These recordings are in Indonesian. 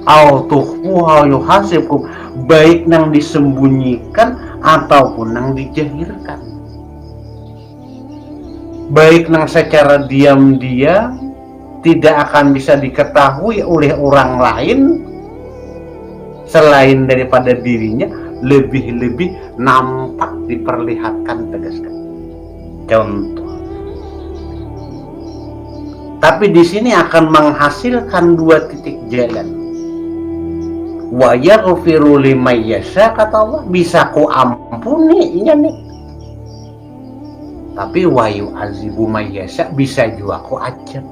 au tukhfuha yuhasibkum, baik nang disembunyikan ataupun nang dijahirkan, baik nang secara diam-diam tidak akan bisa diketahui oleh orang lain selain daripada dirinya, lebih-lebih nampak diperlihatkan, tegaskan. Contoh. Tapi di sini akan menghasilkan dua titik jalan. Wa yaghfiru liman yasha, kata Allah, bisa ku ampuni iya nih. Tapi wa yu'adzibu man yasha, bisa juga ku ajab.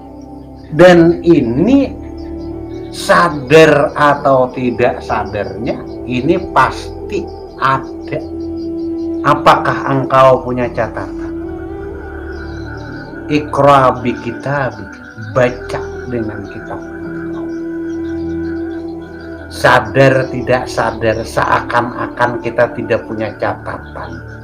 Dan ini sadar atau tidak sadarnya, ini pasti ada. Apakah engkau punya catatan? Iqra bi kitabik, baca dengan kitab. Sadar tidak sadar, seakan-akan kita tidak punya catatan.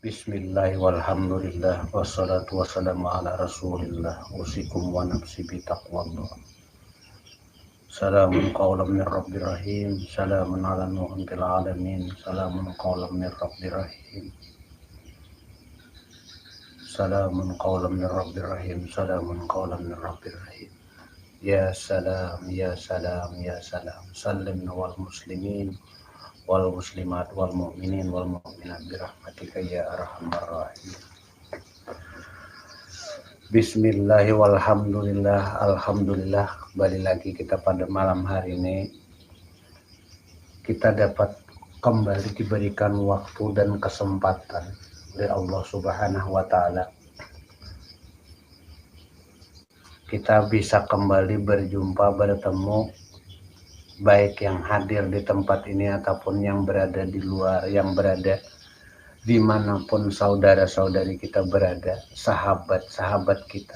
Bismillah walhamdulillah wassalatu wassalamu ala rasulillah usikum wa nafsi bitaqwallah. Salamun qawlan min rabbir rahim, salamun ala nuhin fil alamin, salamun qawlan min rabbir rahim, salamun qawlan min rabbir rahim, salamun qawlan min rabbir rahim. Ya salam, ya salam, ya salam. Sallimna wal muslimin wal muslimat wal mu'minin wal mu'minat birahmatika ya arhamar rahim. Bismillah walhamdulillah, alhamdulillah. Kembali lagi kita pada malam hari ini, kita dapat kembali diberikan waktu dan kesempatan oleh Allah Subhanahu wa Ta'ala. Kita bisa kembali berjumpa, bertemu, baik yang hadir di tempat ini ataupun yang berada di luar, yang berada dimanapun saudara-saudari kita berada, sahabat-sahabat kita,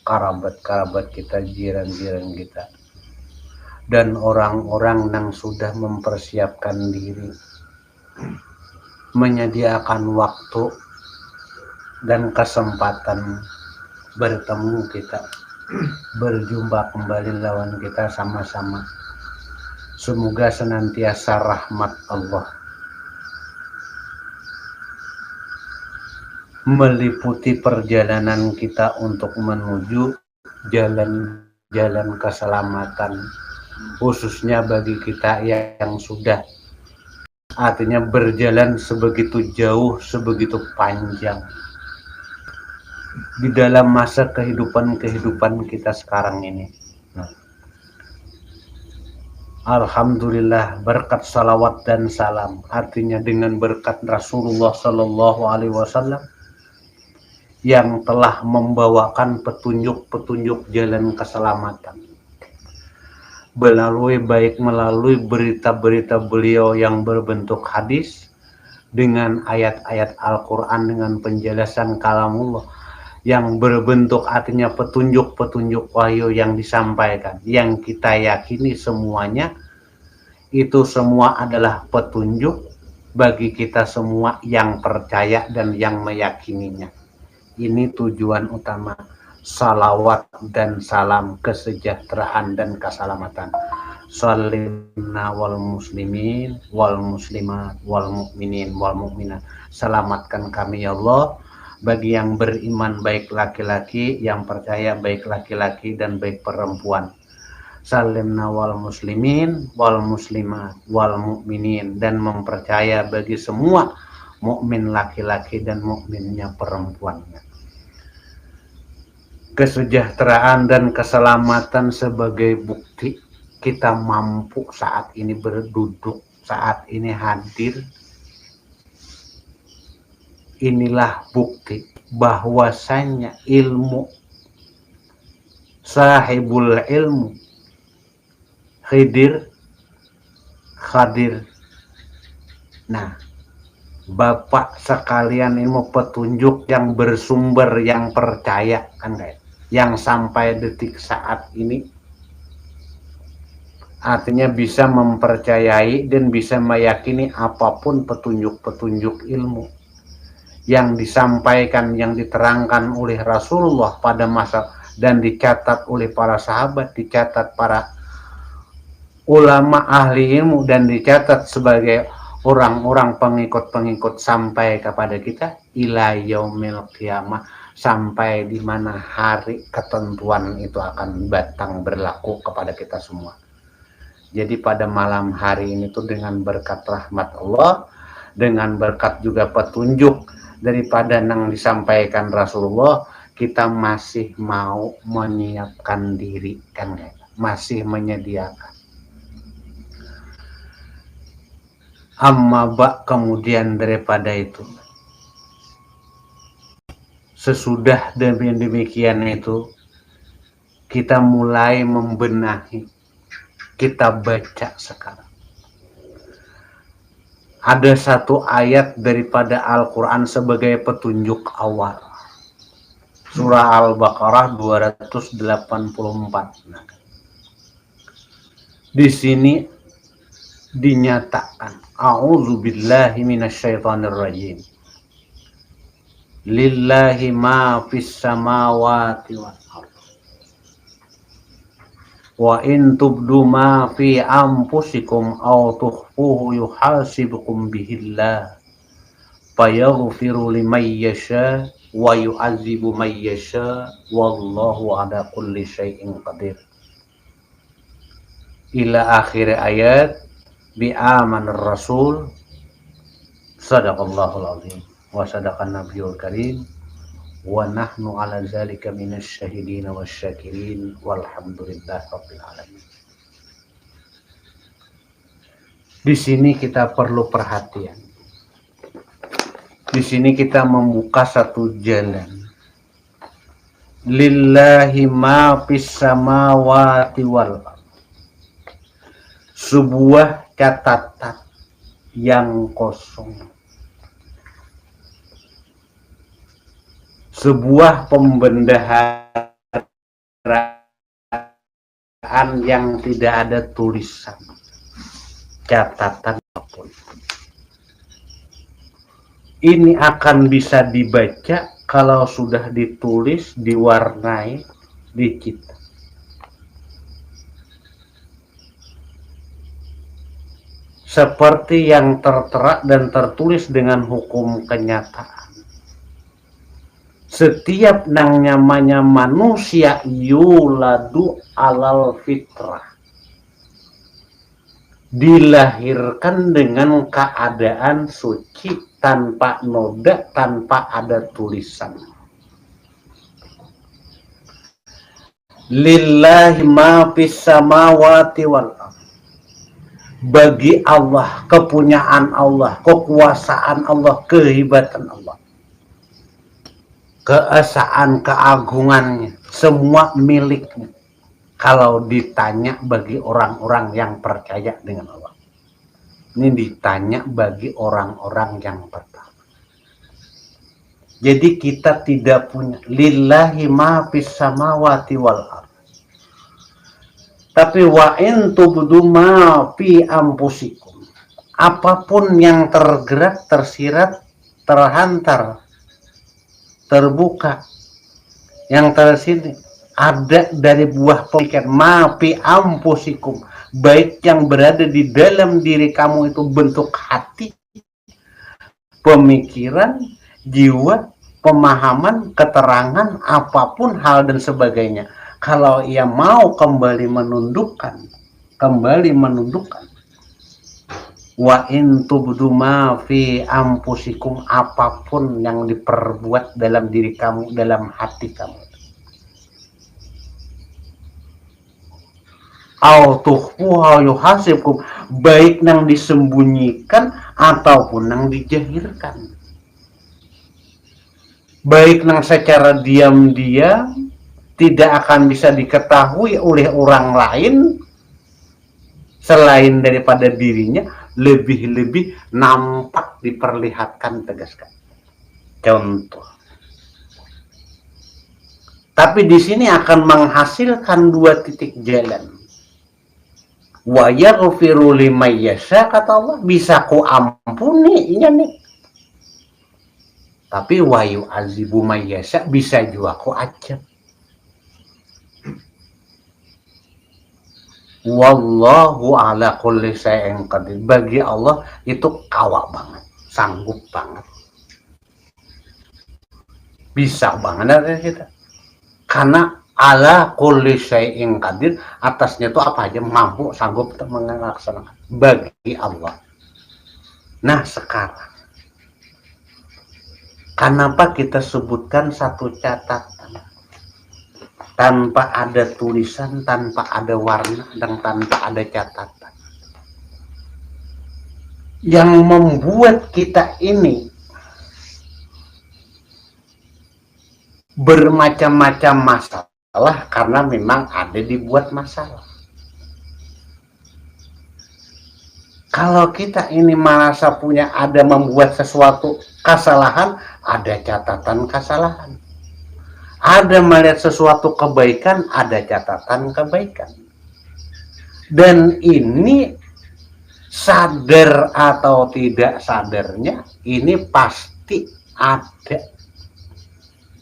kerabat-kerabat kita, jiran-jiran kita, dan orang-orang yang sudah mempersiapkan diri, menyediakan waktu dan kesempatan bertemu kita, berjumpa kembali lawan kita sama-sama. Semoga senantiasa rahmat Allah meliputi perjalanan kita untuk menuju jalan-jalan keselamatan, khususnya bagi kita yang sudah artinya berjalan sebegitu jauh, sebegitu panjang di dalam masa kehidupan kita sekarang ini. Alhamdulillah, berkat salawat dan salam, artinya dengan berkat Rasulullah Shallallahu Alaihi Wasallam yang telah membawakan petunjuk-petunjuk jalan keselamatan, melalui berita-berita beliau yang berbentuk hadis, dengan ayat-ayat Al-Quran, dengan penjelasan kalamullah yang berbentuk artinya petunjuk-petunjuk wahyu yang disampaikan, yang kita yakini semuanya itu semua adalah petunjuk bagi kita semua yang percaya dan yang meyakininya. Ini tujuan utama salawat dan salam kesejahteraan dan keselamatan. Salimna wal muslimin wal muslimat wal mu'minin wal mu'minat. Selamatkan kami ya Allah, bagi yang beriman baik laki-laki, yang percaya baik laki-laki dan baik perempuan. Salimna wal muslimin wal muslimat wal mu'minin, dan mempercaya bagi semua mukmin laki-laki dan mukminnya perempuannya. Kesejahteraan dan keselamatan sebagai bukti kita mampu saat ini berduduk, saat ini hadir. Inilah bukti bahwasanya ilmu, sahibul ilmu, Khidir Khadir. Nah, Bapak sekalian ilmu petunjuk yang bersumber, yang percaya kan guys, yang sampai detik saat ini artinya bisa mempercayai dan bisa meyakini apapun petunjuk-petunjuk ilmu yang disampaikan, yang diterangkan oleh Rasulullah pada masa dan dicatat oleh para sahabat, dicatat para ulama ahli ilmu, dan dicatat sebagai orang-orang pengikut-pengikut sampai kepada kita ila yaumil qiyamah, sampai di mana hari ketentuan itu akan datang berlaku kepada kita semua. Jadi pada malam hari ini tuh dengan berkat rahmat Allah, dengan berkat juga petunjuk daripada yang disampaikan Rasulullah, kita masih mau menyiapkan diri kan, masih menyediakan. Amma bak, kemudian daripada itu, sesudah demikian itu, kita mulai membenahi, kita baca sekarang. Ada satu ayat daripada Al-Quran sebagai petunjuk awal. Surah Al-Baqarah 284. Nah, di sini dinyatakan, a'udzubillahi minasyaitonirrajim. Lillahi ma fis samawati wal ardh. Wa in tubdu ma fi anfusikum aw tukhfuhu yuhasibukum bihillah. Fayaghfiru liman yasha wa yu'adzibu man yasha wallahu ala kulli syai'in qadir. Ila akhir ayat. Bi'amanir rasul sadaqallahul azim wa sadaqan nabiyul karim wa nahnu ala zalika minasy syahidin wasyakirin walhamdulillahi rabbil alamin. Di sini kita perlu perhatian. Di sini kita membuka satu jalan. Lillahi ma fis samawati wal ardh. Sebuah catatan yang kosong, sebuah pembendaharaan yang tidak ada tulisan, catatan apapun. Ini akan bisa dibaca kalau sudah ditulis, diwarnai di kita. Seperti yang tertera dan tertulis dengan hukum kenyataan. Setiap yang namanya manusia yuladu alal fitrah, dilahirkan dengan keadaan suci, tanpa noda, tanpa ada tulisan. Lillahi ma fis samawati wal ardh. Bagi Allah, kepunyaan Allah, kekuasaan Allah, kehebatan Allah, keesaan, keagungannya, semua miliknya. Kalau ditanya bagi orang-orang yang percaya dengan Allah. Ini ditanya bagi orang-orang yang pertama. Jadi kita tidak punya. Lillahi ma fis samawati wal ardh. Tapi wa in tubdu ma fi anfusikum. Apapun yang tergerak, tersirat, terhantar, terbuka, yang tersini ada dari buah pemikiran ma fi anfusikum, baik yang berada di dalam diri kamu itu bentuk hati, pemikiran, jiwa, pemahaman, keterangan, apapun hal dan sebagainya. Kalau ia mau kembali menundukkan, wa in tubdu ma fi anfusikum, apapun yang diperbuat dalam diri kamu, dalam hati kamu, au tukhfuha yuhasibkum, baik yang disembunyikan ataupun yang dijahirkan, baik yang secara diam-diam tidak akan bisa diketahui oleh orang lain, selain daripada dirinya, lebih-lebih nampak diperlihatkan, tegaskan. Contoh. Tapi di sini akan menghasilkan dua titik jalan. Wa yaghfiru liman yasha, kata Allah, bisa ku ampuni iya nih. Tapi wa yu'adzibu man yasha, bisa juga ku acap. Wallahu ala kulli syai'in qadir. Bagi Allah itu kawa banget, sanggup banget. Bisa banget dari kita. Karena ala kulli syai'in qadir, atasnya itu apa aja mampu, sanggup melaksanakan bagi Allah. Nah, sekarang kenapa kita sebutkan satu catatan? Tanpa ada tulisan, tanpa ada warna, dan tanpa ada catatan. Yang membuat kita ini bermacam-macam masalah karena memang ada dibuat masalah. Kalau kita ini merasa punya ada membuat sesuatu kesalahan, ada catatan kesalahan. Ada melihat sesuatu kebaikan, ada catatan kebaikan. Dan ini sadar atau tidak sadarnya, ini pasti ada.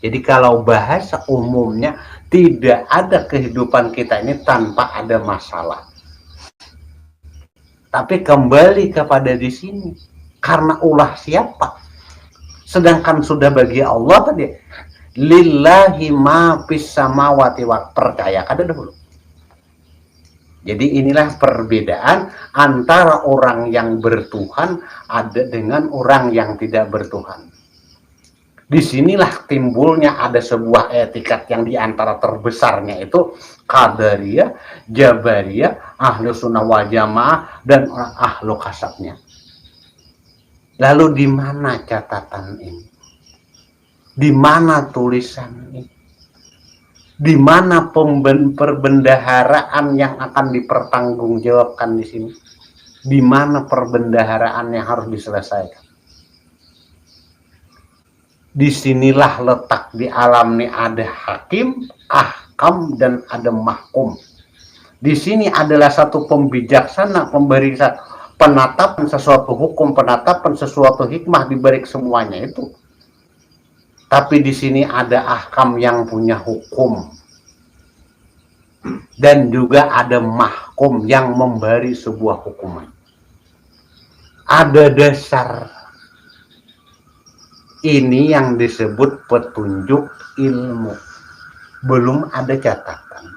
Jadi kalau bahasa umumnya, tidak ada kehidupan kita ini tanpa ada masalah. Tapi kembali kepada di sini, karena ulah siapa? Sedangkan sudah bagi Allah tadi, lillahi ma fis samawati wal, percayakan dulu. Jadi inilah perbedaan antara orang yang bertuhan ada dengan orang yang tidak bertuhan. Disinilah timbulnya ada sebuah etikat yang diantara terbesarnya itu Qadariyah, Jabariyah, Ahlu Sunnah wal Jamaah, dan orang ahlu kasabnya. Lalu di mana catatan ini? Di mana tulisan ini? Di mana perbendaharaan yang akan dipertanggungjawabkan di sini? Di mana perbendaharaan yang harus diselesaikan? Disinilah letak di alam ini ada hakim, ahkam, dan ada mahkum. Di sini adalah satu pembijaksana, pemberi penatapan sesuatu hukum, penatapan sesuatu hikmah di balik semuanya itu. Tapi di sini ada ahkam yang punya hukum. Dan juga ada mahkum yang memberi sebuah hukuman. Ada dasar. Ini yang disebut petunjuk ilmu. Belum ada catatan.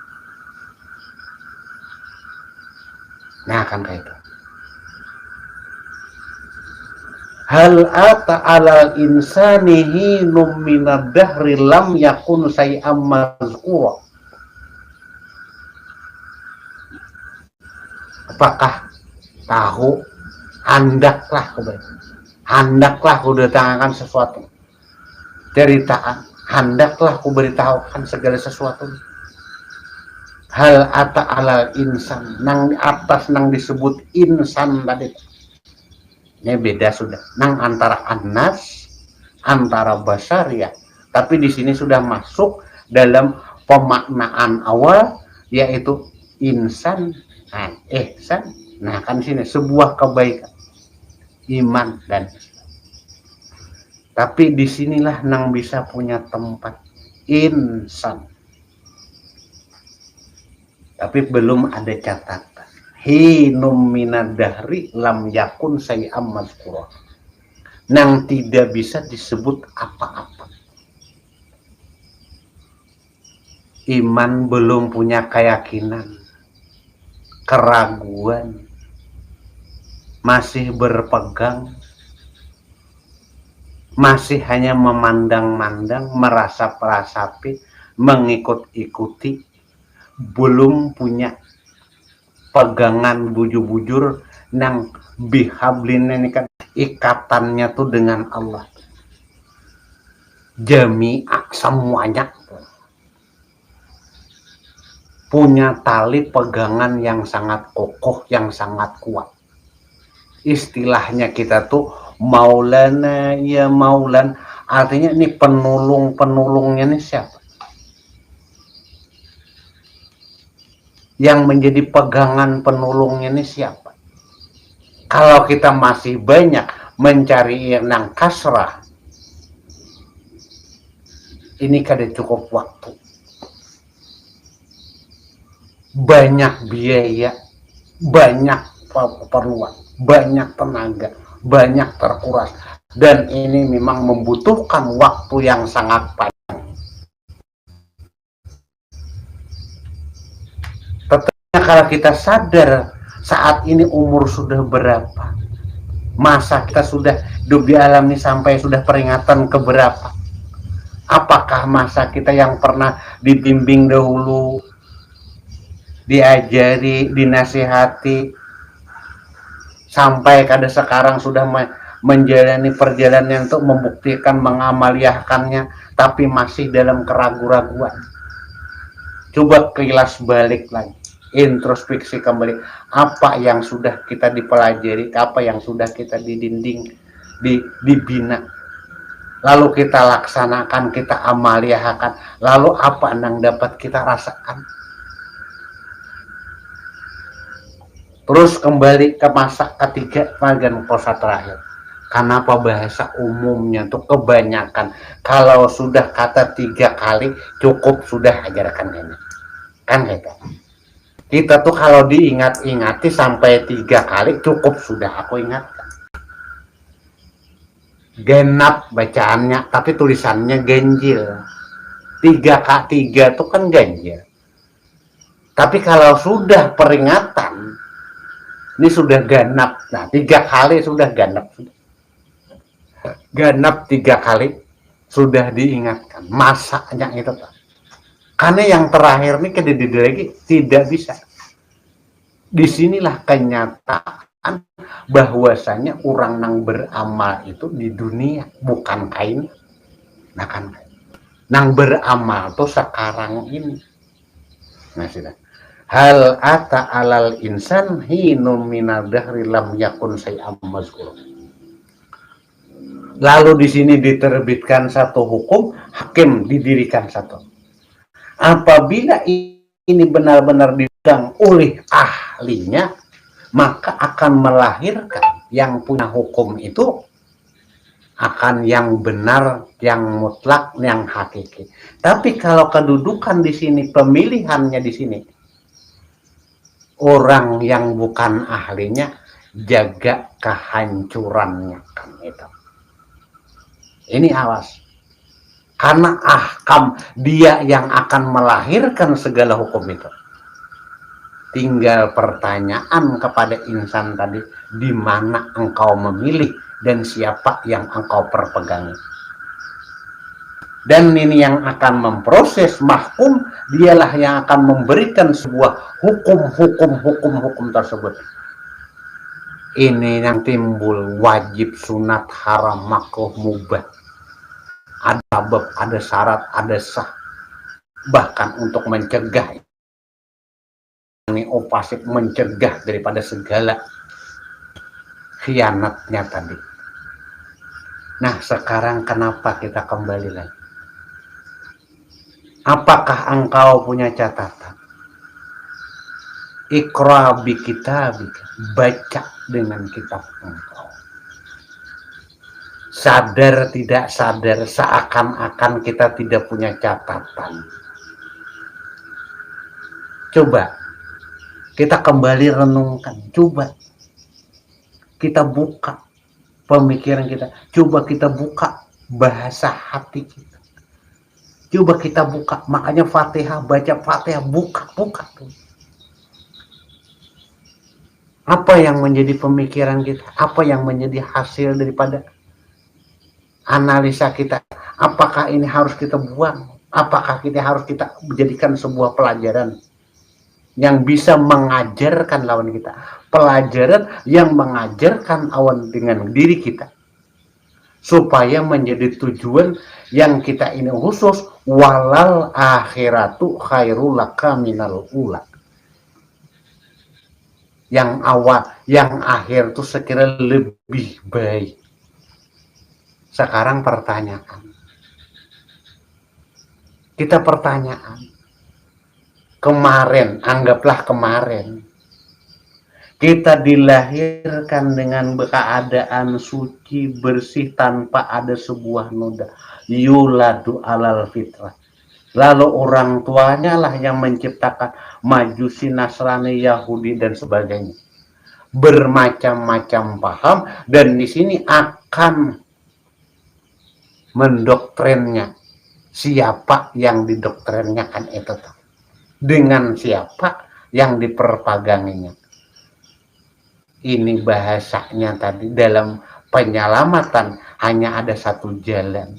Nah, kan kayak itu. Hal ata alal insani hinum minad dahri lam yakun say'am mazkura. Apakah tahu, hendaklah ku datangkan sesuatu, ceritaan, hendaklah ku beritahukan segala sesuatu. Hal ata alal insan, nang atas nang disebut insan tadi. Ini beda sudah. Nang antara anas, antara basariyah. Tapi di sini sudah masuk dalam pemaknaan awal, yaitu insan, ihsan. Nah, kan sini sebuah kebaikan, iman dan Islam. Tapi disinilah nang bisa punya tempat insan. Tapi belum ada catatan. Hinum minad dahri lam yakun say'am mazkura. Nang tidak bisa disebut apa-apa. Iman belum punya keyakinan, keraguan, masih berpegang, masih hanya memandang-mandang, merasa prasapi, mengikut-ikuti, belum punya pegangan bujur-bujur nang bihablin ini kan ikatannya tuh dengan Allah. Jami'ah semuanya. punya tali pegangan yang sangat kokoh, yang sangat kuat. Istilahnya kita tuh Maulana ya Maulan, artinya ini penulungnya nih siapa? Yang menjadi pegangan penulungnya ini siapa? Kalau kita masih banyak mencari yang kasrah, ini kada cukup waktu, banyak biaya, banyak keperluan, banyak tenaga, banyak terkuras, dan ini memang membutuhkan waktu yang sangat panjang. Tetapi kalau kita sadar saat ini umur sudah berapa, masa kita sudah hidup di alam ini sampai sudah peringatan keberapa, apakah masa kita yang pernah dibimbing dahulu, diajari, dinasihati, sampai kada sekarang sudah menjalani perjalanan untuk membuktikan, mengamaliahkannya, tapi masih dalam keraguan-raguan. Coba kilas balik lagi, introspeksi kembali, apa yang sudah kita dipelajari, apa yang sudah kita didinding, dibina, lalu kita laksanakan, kita amaliahkan, lalu apa yang dapat kita rasakan. Terus kembali ke masa ketiga, bagian kosa terakhir. Kenapa bahasa umumnya tuh kebanyakan kalau sudah kata 3 kali cukup sudah ajarkan ini. Kan gitu. Kita tuh kalau diingat-ingati sampai 3 kali cukup sudah aku ingatkan. Genap bacaannya, tapi tulisannya ganjil. 3 tuh kan ganjil. Tapi kalau sudah peringatan, ini sudah ganap. Nah, 3 kali sudah ganap. Ganap 3 kali sudah diingatkan. Masanya itu. Karena yang terakhir ini kedede lagi tidak bisa. Disinilah kenyataan bahwasanya orang yang beramal itu di dunia, bukan kain. Nah kan, yang beramal tuh sekarang ini. Nah, sudah. Hal ata alal insan hinum minal dahri lam yakun say'am mazkur. Lalu di sini diterbitkan satu hukum, hakim didirikan satu. Apabila ini benar-benar dipegang oleh ahlinya, maka akan melahirkan yang punya hukum itu akan yang benar, yang mutlak, yang hakiki. Tapi kalau kedudukan di sini, pemilihannya di sini, orang yang bukan ahlinya, jaga kehancurannya kan itu. Ini awas. Karena ahkam dia yang akan melahirkan segala hukum itu. Tinggal pertanyaan kepada insan tadi, di mana engkau memilih dan siapa yang engkau perpegangi. Dan ini yang akan memproses mahkum, dialah yang akan memberikan sebuah hukum tersebut. Ini yang timbul wajib, sunat, haram, makruh, mubah. Ada sebab, ada syarat, ada sah. Bahkan untuk mencegah, ini opasif, mencegah daripada segala khianatnya tadi. Nah, sekarang kenapa kita kembali lagi? Apakah engkau punya catatan? Iqra bi kitabika, baca dengan kitab engkau. Sadar tidak sadar, seakan-akan kita tidak punya catatan. Coba kita kembali renungkan, coba kita buka pemikiran kita, coba kita buka bahasa hati kita. Coba kita buka, makanya Fatihah, baca Fatihah, buka tuh. Apa yang menjadi pemikiran kita? Apa yang menjadi hasil daripada analisa kita? Apakah ini harus kita buang? Apakah kita harus kita menjadikan sebuah pelajaran yang bisa mengajarkan lawan kita? Pelajaran yang mengajarkan awan dengan diri kita. supaya menjadi tujuan yang kita ini khusus. Walal akhiratu khairul laka minal ula. Yang awal, yang akhir itu sekira lebih baik. Sekarang pertanyaan. Kita pertanyaan. Kemarin, anggaplah kemarin. Kita dilahirkan dengan keadaan suci, bersih, tanpa ada sebuah noda. Yuladu alal fitrah. Lalu orang tuanya lah yang menciptakan Majusi, Nasrani, Yahudi, dan sebagainya. Bermacam-macam paham, dan di sini akan mendoktrinnya. Siapa yang didoktrinnya kan itu tuh. Dengan siapa yang diperpaganginya. Ini bahasanya tadi dalam penyelamatan hanya ada satu jalan.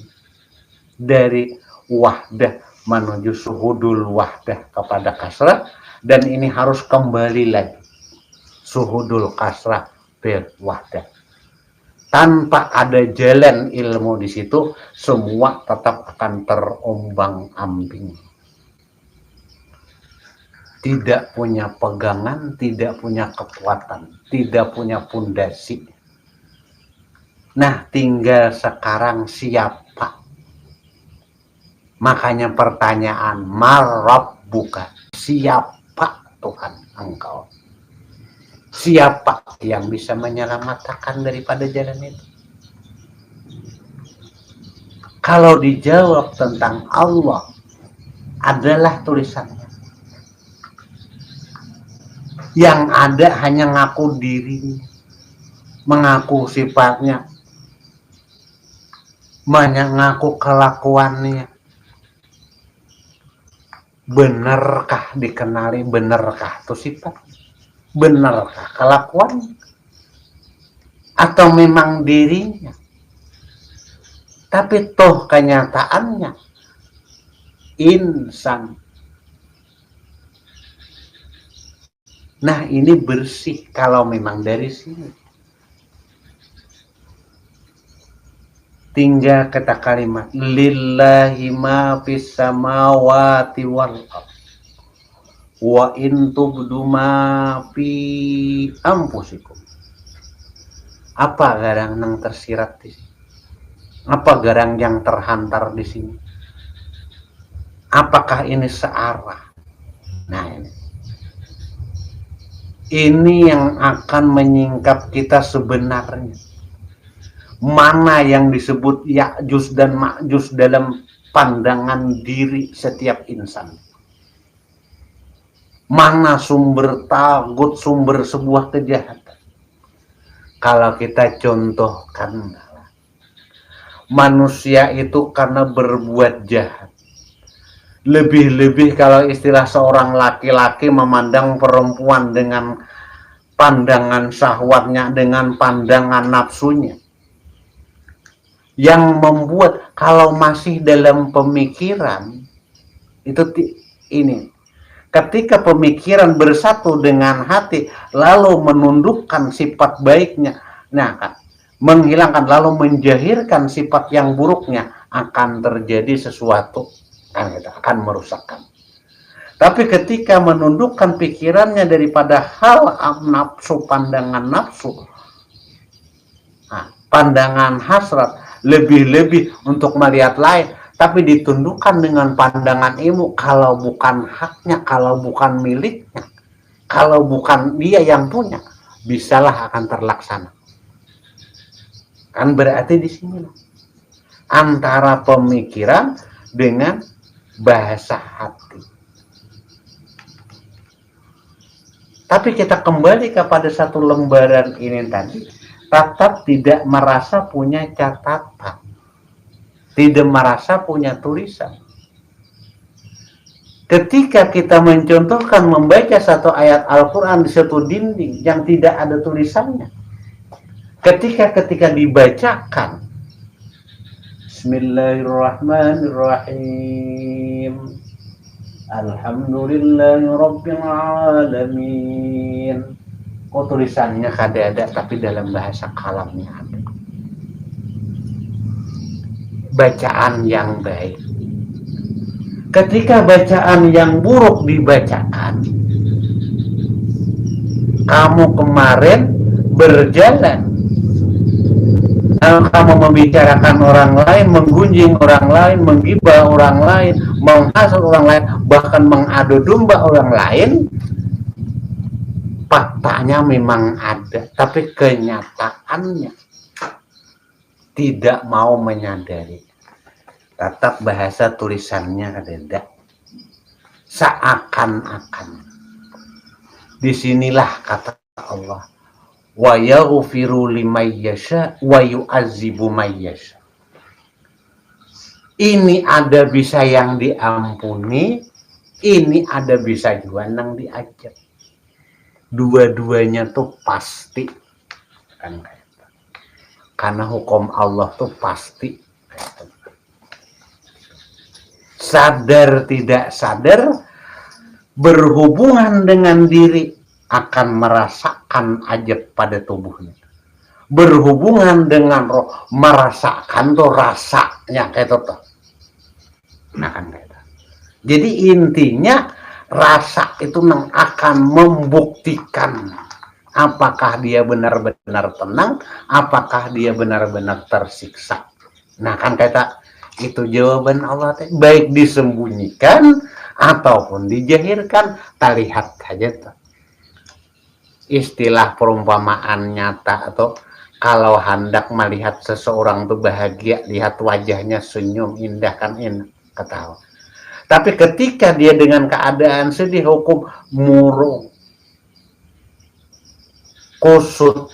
Dari wahdah menuju suhudul wahdah kepada kasrah. Dan ini harus kembali lagi. Suhudul kasrah bil wahdah. Tanpa ada jalan ilmu di situ, semua tetap akan terombang-ambing. Tidak punya pegangan, tidak punya kekuatan, tidak punya pondasi. Nah, tinggal sekarang siapa? Makanya pertanyaan, marabbuka, siapa Tuhan engkau? Siapa yang bisa menyelamatkan daripada jalan itu? Kalau dijawab tentang Allah, adalah tulisannya. Yang ada hanya ngaku dirinya, mengaku sifatnya, mengaku kelakuannya. Benarkah dikenali, benarkah itu sifat, benarkah kelakuannya, atau memang dirinya? Tapi toh kenyataannya insan. Nah, ini bersih kalau memang dari sini. Tinggal kata kalimat lillahi ma fis samawati wal ardh wa in tubdu ma fi anfusikum. Apa garang yang tersirat di sini? Apa garang yang terhantar di sini? Apakah ini searah? Nah, ini yang akan menyingkap kita sebenarnya. Mana yang disebut Ya'juj dan Ma'juj dalam pandangan diri setiap insan. Mana sumber tagut, sumber sebuah kejahatan. Kalau kita contohkan, manusia itu karena berbuat jahat. Lebih-lebih kalau istilah seorang laki-laki memandang perempuan dengan pandangan syahwatnya, dengan pandangan nafsunya. Yang membuat kalau masih dalam pemikiran, itu ini. Ketika pemikiran bersatu dengan hati, lalu menundukkan sifat baiknya, nah, menghilangkan lalu menjahirkan sifat yang buruknya, akan terjadi sesuatu. Akan merusakkan. Tapi ketika menundukkan pikirannya daripada hal nafsu, pandangan nafsu, pandangan hasrat, lebih-lebih untuk melihat lain, tapi ditundukkan dengan pandangan ilmu, kalau bukan haknya, kalau bukan miliknya, kalau bukan dia yang punya, bisalah akan terlaksana. Kan berarti di sini antara pemikiran dengan bahasa hati. Tapi kita kembali kepada satu lembaran ini tadi, tetap tidak merasa punya catatan, tidak merasa punya tulisan. Ketika kita mencontohkan membaca satu ayat Al-Quran di satu dinding yang tidak ada tulisannya, ketika dibacakan Bismillahirrahmanirrahim. Alhamdulillahirabbil alamin. Oh, tulisannya kada ada, tapi dalam bahasa kalamnya ada. bacaan yang baik. Ketika bacaan yang buruk dibacakan, kamu kemarin berjalan, kamu membicarakan orang lain, menggunjing orang lain, menggibah orang lain, menghasut orang lain, bahkan mengadu domba orang lain, faktanya memang ada, tapi kenyataannya tidak mau menyadari. Tetap bahasa tulisannya ada, seakan-akan. Disinilah kata Allah, wa yaghfiru liman yasha wa yu'adzibu man yasha. Ini ada bisa yang diampuni, ini ada bisa juga yang diajar. Dua-duanya tuh pasti kan, karena hukum Allah tuh pasti. Sadar tidak sadar, berhubungan dengan diri akan merasakan ajab pada tubuhnya. Berhubungan dengan roh, merasakan tuh rasanya kayak itu. Nah kan kayak itu. Jadi intinya rasa itu akan membuktikan apakah dia benar-benar tenang, apakah dia benar-benar tersiksa. Nah kan kayak itu jawaban Allah, baik disembunyikan ataupun dijahirkan, tak lihat saja tuh. Istilah perumpamaan nyata atau kalau hendak melihat seseorang tuh bahagia, lihat wajahnya senyum indah kan enak ketawa. Tapi ketika dia dengan keadaan sedih, hukum murung, kusut,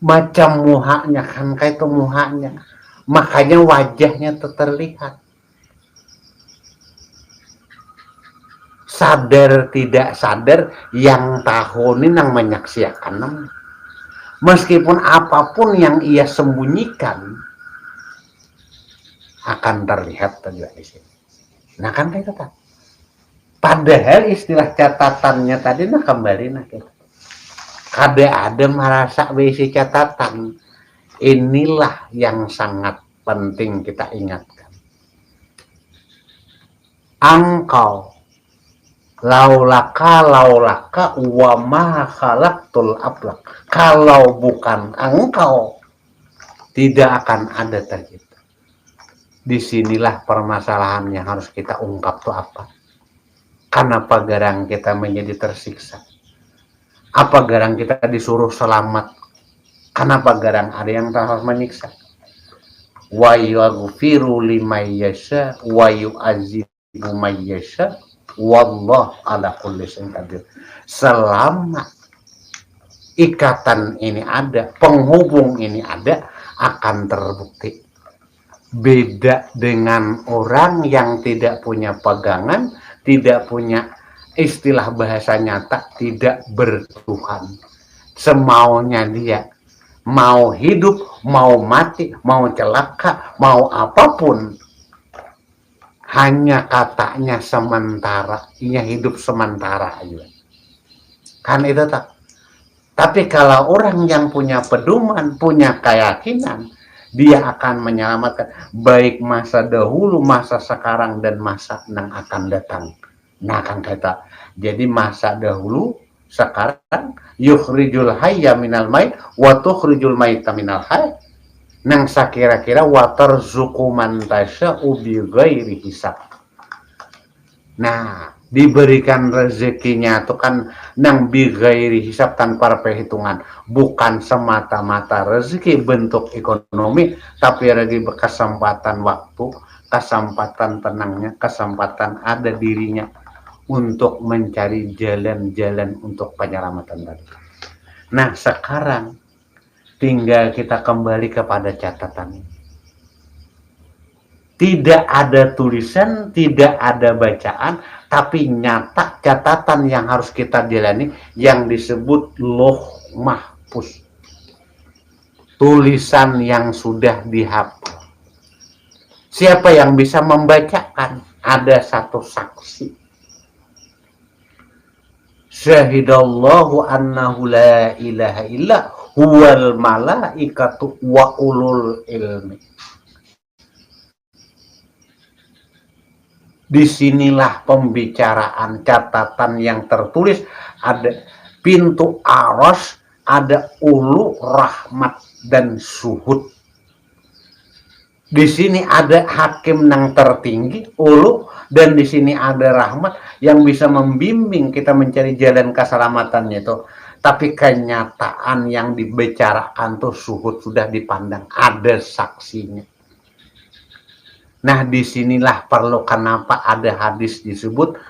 macam muhanya kan kayak itu muhanya. Makanya wajahnya terlihat. Sadar tidak sadar, yang tahu ini yang menyaksikan. Meskipun apapun yang ia sembunyikan akan terlihat juga di sini. Nah kan kayak itu. Padahal istilah catatannya tadi kembali kita. Ada merasa besi catatan. Inilah yang sangat penting kita ingatkan. Engkau laulaka wa ma khalaqtul aflaq. Kalau bukan engkau, tidak akan ada tercipta. Disinilah permasalahan yang harus kita ungkap tuh apa? Kenapa garang kita menjadi tersiksa? Apa garang kita disuruh selamat? Kenapa garang ada yang harus menyiksa? Wa yaghfiru liman yasha wa yu'adzibu man yasha wallahu ala kulli syai'in qadir. Selama ikatan ini ada, penghubung ini ada, akan terbukti. Beda dengan orang yang tidak punya pegangan, tidak punya istilah bahasa nyata, tidak bertuhan. Semaunya dia. Mau hidup, mau mati, mau celaka, mau apapun, hanya katanya sementara, ia hidup sementara aja. Kan itu tak. Tapi kalau orang yang punya pedoman, punya keyakinan, dia akan menyelamatkan baik masa dahulu, masa sekarang, dan masa yang akan datang. Nah kan kata, jadi masa dahulu, sekarang yukhrijul hayya minal mait wa tukhrijul maita minal hayy. Nang sakira-kira wa tarzuqu man tasya'u bi ghairi hisab. Nah, diberikan rezekinya itu kan nang bi ghairi hisab, tanpa perhitungan. Bukan semata-mata rezeki bentuk ekonomi, tapi rezeki kesempatan waktu, kesempatan tenangnya, kesempatan ada dirinya untuk mencari jalan-jalan untuk penyelamatan tadi. Nah sekarang tinggal kita kembali kepada catatan. Tidak ada tulisan, tidak ada bacaan, tapi nyata catatan yang harus kita jalani yang disebut Lauh Mahfuz. Tulisan yang sudah dihafal. Siapa yang bisa membacakan? Ada satu saksi. Syahidallahu annahu la ilaha illa huwal malaikatu wa ulul ilmi. Disinilah pembicaraan catatan yang tertulis, ada pintu aros, ada ulu, rahmat, dan suhud. Di sini ada hakim yang tertinggi, ulu, dan di sini ada rahmat yang bisa membimbing kita mencari jalan keselamatannya itu. Tapi kenyataan yang dibicarakan tuh suhud sudah dipandang, ada saksinya. Nah, disinilah perlu kenapa ada hadis disebut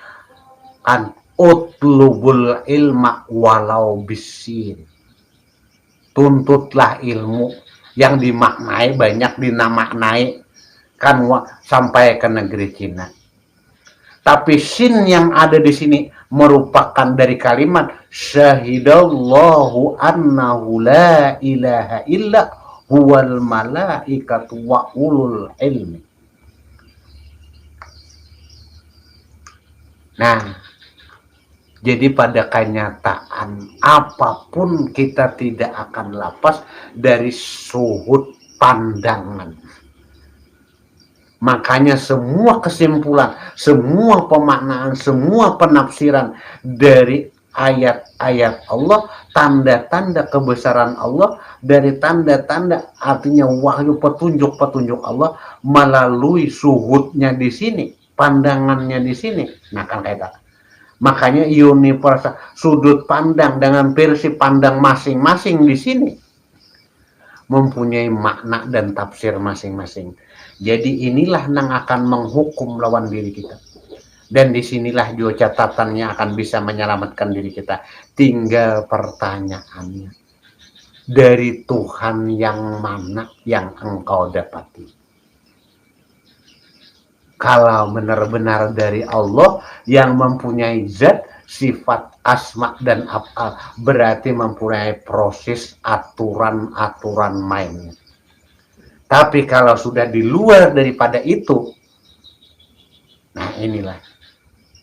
kan utlubul ilma walau bisin. Tuntutlah ilmu yang dimaknai banyak dinamaknai kan sampai ke negeri Cina. Tapi sin yang ada di sini merupakan dari kalimat syahidallahu annahu la ilaha illa huwal malaikatu wa ulul ilmi. Nah, jadi pada kenyataan apapun kita tidak akan lepas dari suhud pandangan. Makanya semua kesimpulan, semua pemaknaan, semua penafsiran dari ayat-ayat Allah, tanda-tanda kebesaran Allah, dari tanda-tanda artinya wahyu petunjuk-petunjuk Allah melalui suhudnya di sini, pandangannya di sini. Nah, kan kayak makanya universal sudut pandang dengan versi pandang masing-masing di sini mempunyai makna dan tafsir masing-masing. Jadi inilah yang akan menghukum lawan diri kita. Dan disinilah juga catatannya akan bisa menyelamatkan diri kita. Tinggal pertanyaannya, dari Tuhan yang mana yang engkau dapati? Kalau benar-benar dari Allah yang mempunyai zat, sifat, asma, dan af'al, berarti mempunyai proses aturan-aturan mainnya. Tapi kalau sudah di luar daripada itu, nah inilah.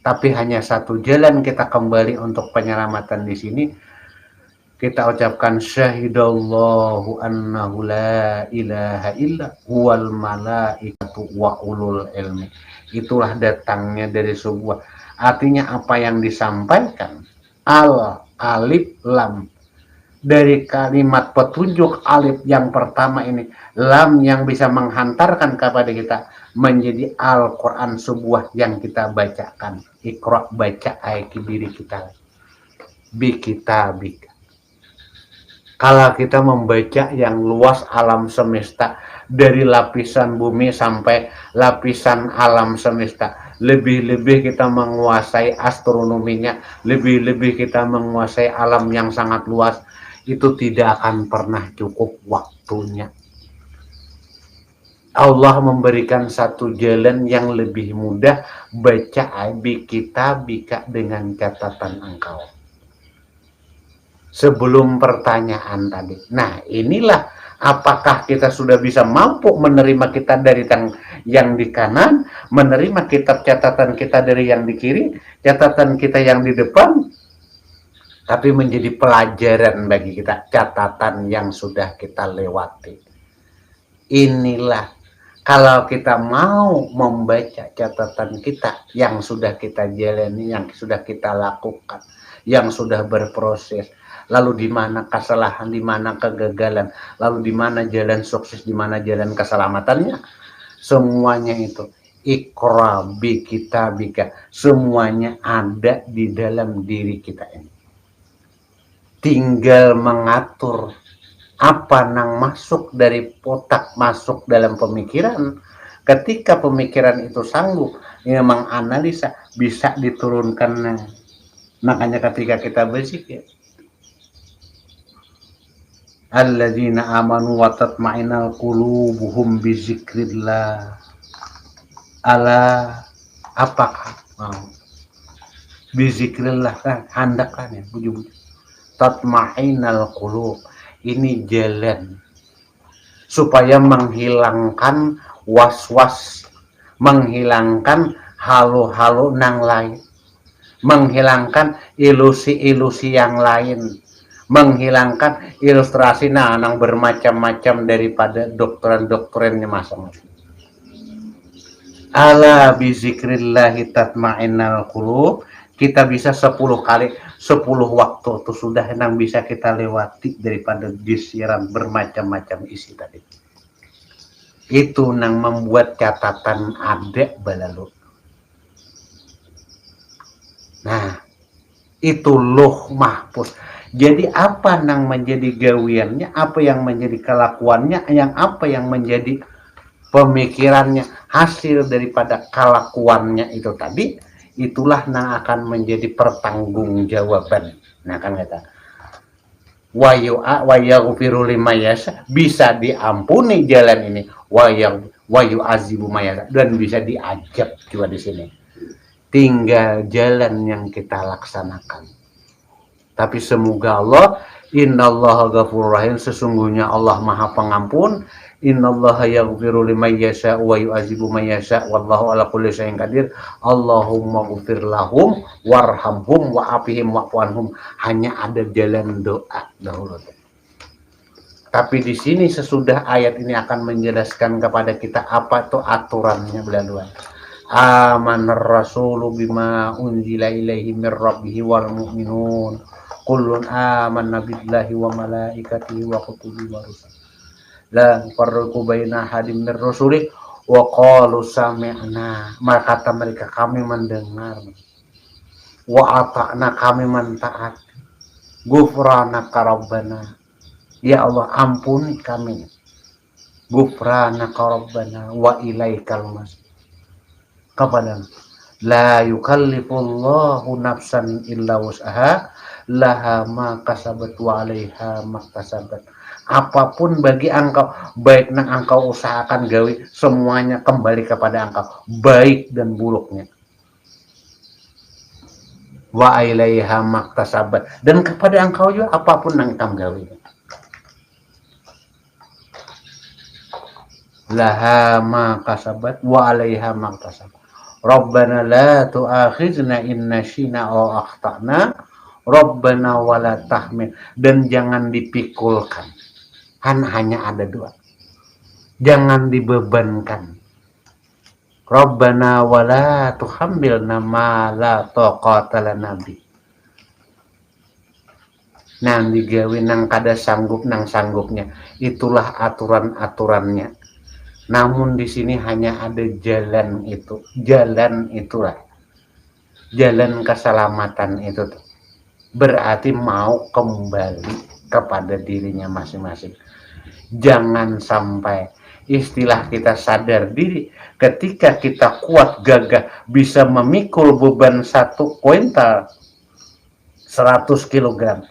Tapi hanya satu jalan kita kembali untuk penyelamatan di sini. Kita ucapkan syahidallahu annahu la ilaha illa huwal malaikatu wa ulul ilmi. Itulah datangnya dari sebuah, artinya apa yang disampaikan al alif lam, dari kalimat petunjuk alif yang pertama ini, lam yang bisa menghantarkan kepada kita menjadi Al-Quran, sebuah yang kita bacakan. Iqra, baca ayat diri kita bi kitabika. Kalau kita membaca yang luas alam semesta, dari lapisan bumi sampai lapisan alam semesta, lebih-lebih kita menguasai astronominya, lebih-lebih kita menguasai alam yang sangat luas, itu tidak akan pernah cukup waktunya. Allah memberikan satu jalan yang lebih mudah, baca bi kitabika dengan catatan engkau. Sebelum pertanyaan tadi. Nah, inilah apakah kita sudah bisa mampu menerima kita dari yang di kanan, menerima kitab catatan kita dari yang di kiri, catatan kita yang di depan, tapi menjadi pelajaran bagi kita, catatan yang sudah kita lewati. Inilah kalau kita mau membaca catatan kita yang sudah kita jalani, yang sudah kita lakukan, yang sudah berproses, lalu di mana kesalahan, di mana kegagalan, lalu di mana jalan sukses, di mana jalan keselamatannya, semuanya itu Iqra bi kitabika, semuanya ada di dalam diri kita ini. Tinggal mengatur apa yang masuk dari otak, masuk dalam pemikiran. Ketika pemikiran itu sanggup memang analisa, bisa diturunkan. Makanya ketika kita berzikir, alladzina amanu wa tatma'innal qulubuhum bizikrillah. Ala apakah bizikrillah kan handakkan ya bujung tatma'innal qulub. Ini jalan supaya menghilangkan was-was, menghilangkan halu-halu nang lain, menghilangkan ilusi-ilusi yang lain, menghilangkan ilustrasi nang bermacam-macam daripada doktrin-doktrinnya masing-masing. Ala bizikrillahi tatma'innal qulub. Kita bisa 10 kali 10 waktu itu sudah yang bisa kita lewati daripada disiran bermacam-macam isi tadi. Itu yang membuat catatan ada balalu. Nah, itu loh mahfuz. Jadi apa yang menjadi gawiannya, apa yang menjadi kelakuannya, yang apa yang menjadi pemikirannya, hasil daripada kelakuannya itu tadi, itulah yang akan menjadi pertanggungjawaban. Nah kan kata wayaghfiru limayasa, bisa diampuni jalan ini, wayu azibu mayasa, dan bisa diajab juga di sini. Tinggal jalan yang kita laksanakan. Tapi semoga Allah, innallaha ghafurur rahim, sesungguhnya Allah Maha Pengampun. Innallaha yaghfiru liman yasha wa yu'adzibu man yasha wallahu ala kulli syai'in qadir. Allahumma ghfir lahum warhamhum wa'afihim wa'fu anhum. Hanya ada jalan doa dahulu. Tapi di sini sesudah ayat ini akan menjelaskan kepada kita apa itu aturannya belaluan. Amanar rasulu bima unzila ilaihi mir rabbihi wal mu'minun. Kullun amanna billahi wa malaikatihi wa kutubihi wa rusulihi. La nufarriqu baina ahadin mir rusuli wa qalu sami'na. Maka kata mereka, kami mendengar. Wa ata'na, kami mentaat. Ghufranaka rabbana, ya Allah ampuni kami. Ghufranaka rabbana wa ilaikal masir. Kepada la yukallifullahu nafsan illa wus'aha laha ma kasabat wa 'alaiha ma kasabat. Apapun bagi engkau, baik yang engkau usahakan gawe, semuanya kembali kepada engkau, baik dan buruknya. Wa 'alaiha ma kasabat, dan kepada engkau juga apapun yang engkau gawe. Laha ma kasabat wa 'alaiha ma kasabat. Rabbana la tu'akhizna in nasyina aw akhtana. Rabbana wala tahmil, dan jangan dipikulkan. Hanya ada dua. Jangan dibebankan. Rabbana wala tuhammilna ma la taqata lana bi. Nang digawe nang kada sanggup nang sanggupnya. Itulah aturan-aturannya. Namun di sini hanya ada jalan itu. Jalan itulah. Jalan keselamatan itu tuh. Berarti mau kembali kepada dirinya masing-masing. Jangan sampai istilah kita sadar diri, ketika kita kuat gagah bisa memikul beban 1 kuintal 100 kg.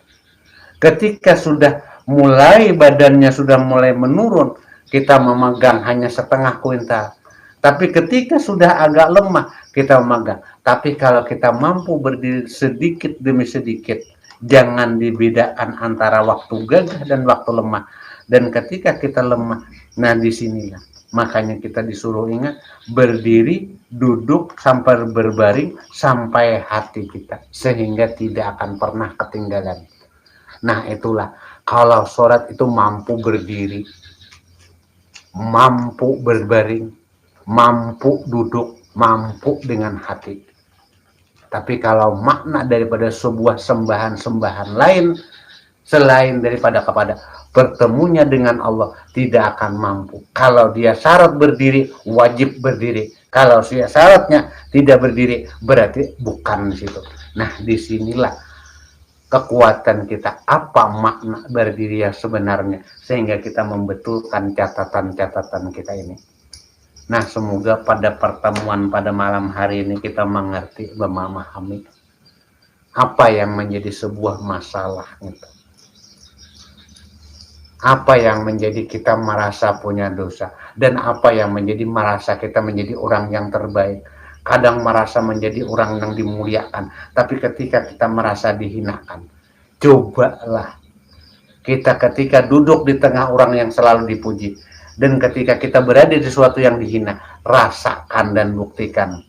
Ketika sudah mulai badannya sudah mulai menurun, kita memegang hanya setengah kuintal. Tapi ketika sudah agak lemah, kita memegang. Tapi kalau kita mampu berdiri sedikit demi sedikit, jangan dibedakan antara waktu gagah dan waktu lemah. Dan ketika kita lemah, nah disinilah. Makanya kita disuruh ingat, berdiri, duduk, sampai berbaring, sampai hati kita. Sehingga tidak akan pernah ketinggalan. Nah itulah, kalau sholat itu mampu berdiri, mampu berbaring, mampu duduk, mampu dengan hati. Tapi kalau makna daripada sebuah sembahan-sembahan lain selain daripada kepada bertemunya dengan Allah, tidak akan mampu. Kalau dia syarat berdiri, wajib berdiri. Kalau dia syaratnya tidak berdiri, berarti bukan di situ. Nah, disinilah kekuatan kita, apa makna berdiri yang sebenarnya, sehingga kita membetulkan catatan-catatan kita ini. Nah, semoga pada pertemuan pada malam hari ini kita mengerti, memahami apa yang menjadi sebuah masalah itu. Apa yang menjadi kita merasa punya dosa, dan apa yang menjadi merasa kita menjadi orang yang terbaik. Kadang merasa menjadi orang yang dimuliakan, tapi ketika kita merasa dihinakan, cobalah kita ketika duduk di tengah orang yang selalu dipuji, dan ketika kita berada di sesuatu yang dihina, rasakan dan buktikan.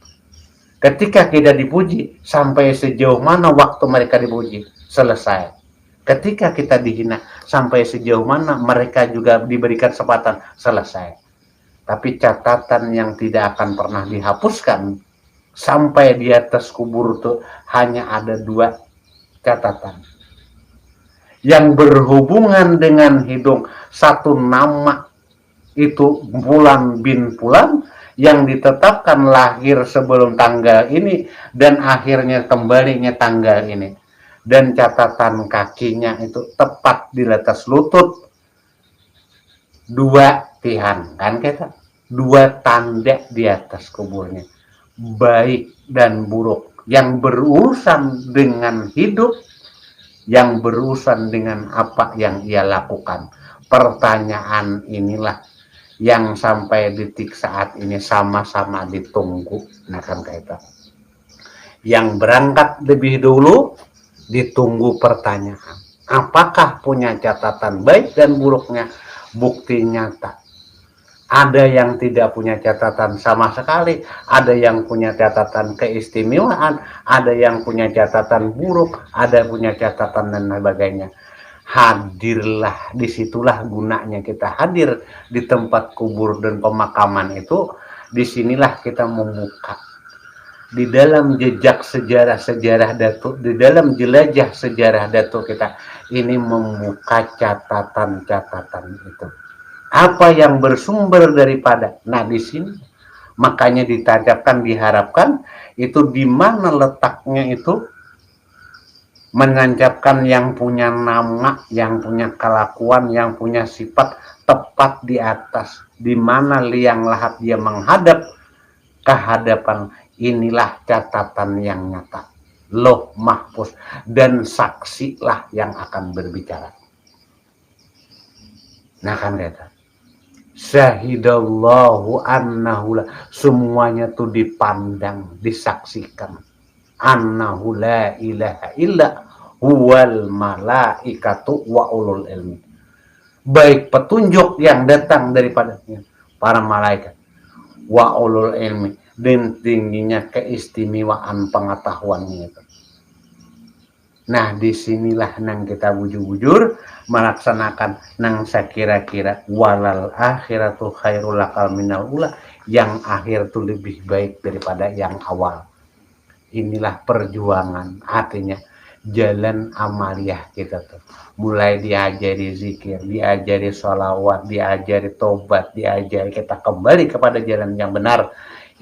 Ketika kita dipuji, sampai sejauh mana waktu mereka dipuji, selesai. Ketika kita dihina, sampai sejauh mana mereka juga diberikan kesempatan, selesai. tapi catatan yang tidak akan pernah dihapuskan sampai di atas kubur tuh hanya ada 2 catatan yang berhubungan dengan hidung. Satu nama itu Fulan bin Fulan yang ditetapkan lahir sebelum tanggal ini dan akhirnya kembalinya tanggal ini, dan catatan kakinya itu tepat di atas lutut, 2 tihan kan, kita 2 tanda di atas kuburnya, baik dan buruk, yang berurusan dengan hidup, yang berurusan dengan apa yang ia lakukan. Pertanyaan inilah yang sampai detik saat ini sama-sama ditunggu. Nah kan kita yang berangkat lebih dulu ditunggu pertanyaan, apakah punya catatan baik dan buruknya. Bukti nyata, ada yang tidak punya catatan sama sekali, ada yang punya catatan keistimewaan, ada yang punya catatan buruk, ada punya catatan dan sebagainya. Hadirlah, disitulah gunanya kita hadir di tempat kubur dan pemakaman itu. Disinilah kita membuka di dalam jejak sejarah Datuk, di dalam jelajah sejarah Datuk kita ini, membuka catatan-catatan itu, apa yang bersumber daripada. Nah di sini makanya ditancapkan, diharapkan itu di mana letaknya itu, menancapkan yang punya nama, yang punya kelakuan, yang punya sifat tepat di atas, di mana liang lahat dia menghadap ke hadapan. Inilah catatan yang nyata, Lauh Mahfuz, dan saksilah yang akan berbicara. Nah kan kata syahidallahu annahu, semuanya tuh dipandang, disaksikan, annahu la ilaha illa huwal malaikatu wa ulul ilmi, baik petunjuk yang datang daripadanya para malaikat, wa ulul ilmi, dan tingginya keistimewaan pengetahuannya itu. Nah disinilah nang kita bujur-bujur melaksanakan nang sekira-kira walal akhiratu khairul lakal minal ula, yang akhir tuh lebih baik daripada yang awal. Inilah perjuangan, artinya jalan amaliyah kita tuh, mulai diajari zikir, diajari sholawat, diajari tobat, diajari kita kembali kepada jalan yang benar.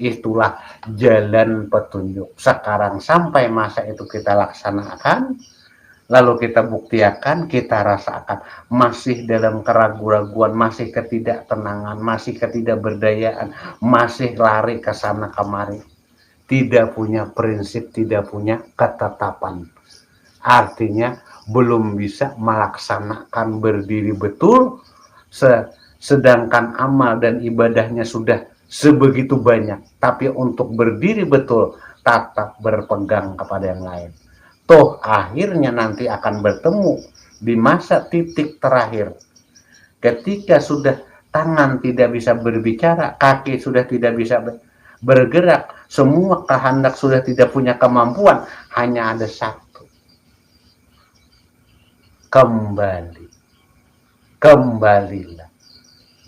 Itulah jalan petunjuk. Sekarang sampai masa itu kita laksanakan, lalu kita buktikan, kita rasakan masih dalam keraguan-raguan, masih ketidaktenangan, masih ketidakberdayaan, masih lari ke sana kemari, tidak punya prinsip, tidak punya ketetapan. Artinya belum bisa melaksanakan berdiri betul, sedangkan amal dan ibadahnya sudah sebegitu banyak, tapi untuk berdiri betul tetap berpegang kepada yang lain. Toh akhirnya nanti akan bertemu di masa titik terakhir, ketika sudah tangan tidak bisa berbicara, kaki sudah tidak bisa bergerak, semua kehendak sudah tidak punya kemampuan, hanya ada satu: kembalilah.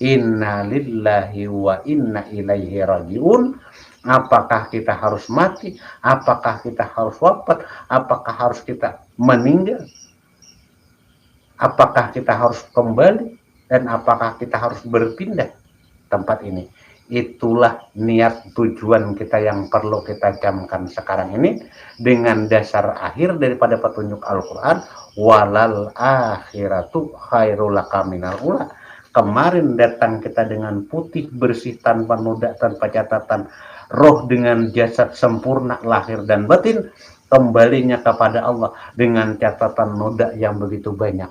Inna lillahi wa inna ilaihi rajiun. Apakah kita harus mati? Apakah kita harus wafat? Apakah harus kita meninggal? Apakah kita harus kembali? Dan apakah kita harus berpindah tempat ini? Itulah niat tujuan kita yang perlu kita camkan sekarang ini, dengan dasar akhir daripada petunjuk Al-Quran, walal akhiratu khairul laka minal ula. Kemarin datang kita dengan putih bersih, tanpa noda, tanpa catatan, roh dengan jasad sempurna lahir dan batin, kembalinya kepada Allah dengan catatan noda yang begitu banyak.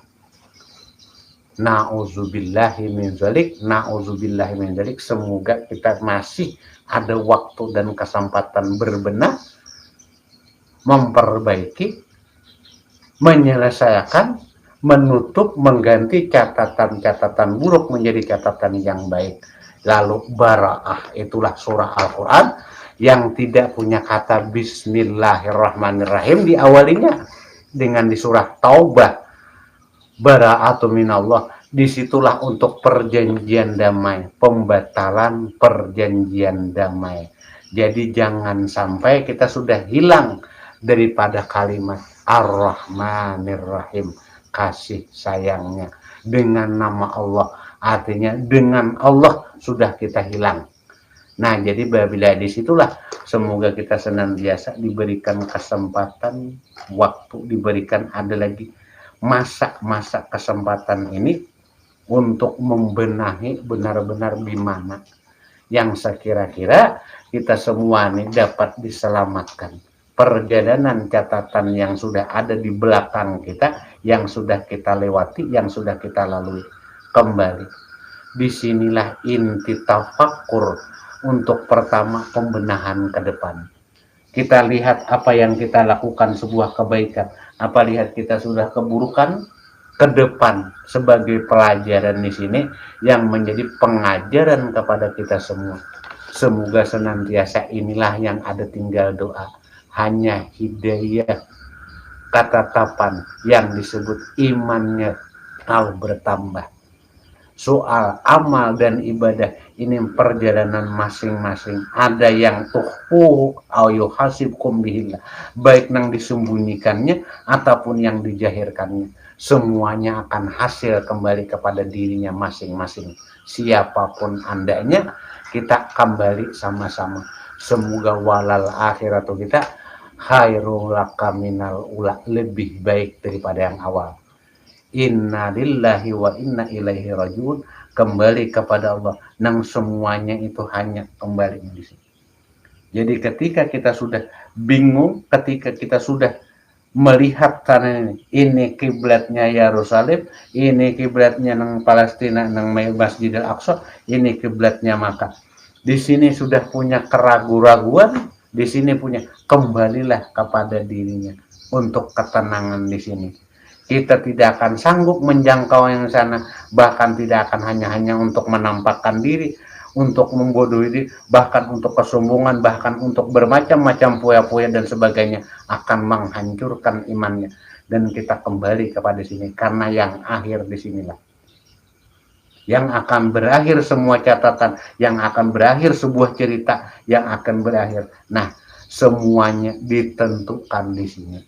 Na'udzubillahi min dzalik, na'udzubillahi min dzalik. Semoga kita masih ada waktu dan kesempatan berbenah, memperbaiki, menyelesaikan, menutup, mengganti catatan-catatan buruk menjadi catatan yang baik. Lalu bara'ah, itulah surah Al-Quran yang tidak punya kata Bismillahirrahmanirrahim di awalinya, dengan di surah Taubah bara'atu minallah, disitulah untuk perjanjian damai, pembatalan perjanjian damai. Jadi jangan sampai kita sudah hilang daripada kalimat Ar-Rahmanir Rahim, kasih sayangnya dengan nama Allah, artinya dengan Allah sudah kita hilang. Nah, jadi bila disitulah semoga kita senantiasa diberikan kesempatan, waktu diberikan ada lagi masa-masa kesempatan ini untuk membenahi benar-benar di mana yang sekira-kira kita semua ini dapat diselamatkan. Perjalanan catatan yang sudah ada di belakang kita, yang sudah kita lewati, yang sudah kita lalui kembali. Disinilah inti tafakkur untuk pertama pembenahan ke depan. Kita lihat apa yang kita lakukan sebuah kebaikan, apa lihat kita sudah keburukan, ke depan sebagai pelajaran di sini yang menjadi pengajaran kepada kita semua. Semoga senantiasa inilah yang ada tinggal doa. Hanya hidayah ketetapan yang disebut imannya kalau bertambah. Soal amal dan ibadah ini perjalanan masing-masing. Ada yang tuhfu au hasibkum bihillah, baik yang disembunyikannya ataupun yang dijahirkannya, semuanya akan hasil kembali kepada dirinya masing-masing. Siapapun andanya, kita kembali sama-sama. Semoga walal akhiratu kita khairul laka minal ula, lebih baik daripada yang awal. Inna lillahi wa inna ilaihi rajiun, kembali kepada Allah, nang semuanya itu hanya kembali di sini. Jadi ketika kita sudah bingung, ketika kita sudah melihat karena ini kiblatnya Yerusalem, ini kiblatnya nang Palestina, nang Masjidil Aqsa, ini kiblatnya Makkah. Di sini sudah punya keraguan-raguan, di sini punya, kembalilah kepada dirinya untuk ketenangan di sini. Kita tidak akan sanggup menjangkau yang sana, bahkan tidak akan hanya untuk menampakkan diri, untuk membodohi diri, bahkan untuk kesombongan, bahkan untuk bermacam-macam poya-poya dan sebagainya, akan menghancurkan imannya. Dan kita kembali kepada sini, karena yang akhir di sinilah yang akan berakhir semua catatan, yang akan berakhir sebuah cerita, yang akan berakhir. Nah, semuanya ditentukan di sini.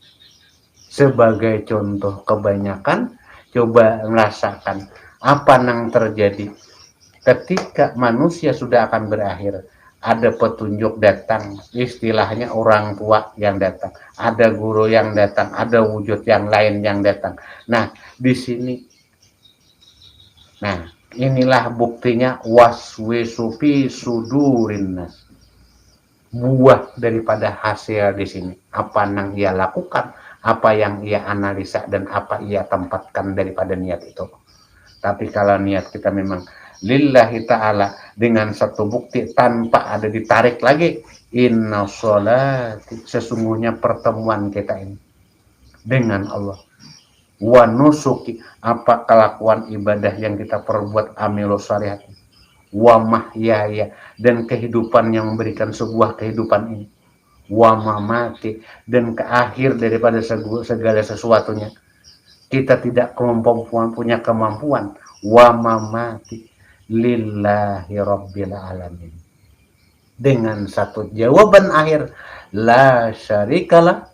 Sebagai contoh, kebanyakan coba merasakan apa yang terjadi ketika manusia sudah akan berakhir. Ada petunjuk datang, istilahnya orang tua yang datang, ada guru yang datang, ada wujud yang lain yang datang. Nah, di sini, nah inilah buktinya waswisu fi sudurin nas, buah daripada hasil di sini. Apa yang ia lakukan, apa yang ia analisa, dan apa ia tempatkan daripada niat itu. Tapi kalau niat kita memang lillahi ta'ala, dengan satu bukti tanpa ada ditarik lagi, inna sholati, sesungguhnya pertemuan kita ini dengan Allah, wa nusuki, apa kelakuan ibadah yang kita perbuat, amilus shalihat, wa mahyaya, dan kehidupan yang memberikan sebuah kehidupan ini, wa mamati, dan ke akhir daripada segala sesuatunya. Kita tidak punya kemampuan, wa mamati lillahi rabbil alamin, dengan satu jawaban akhir, la syarikalah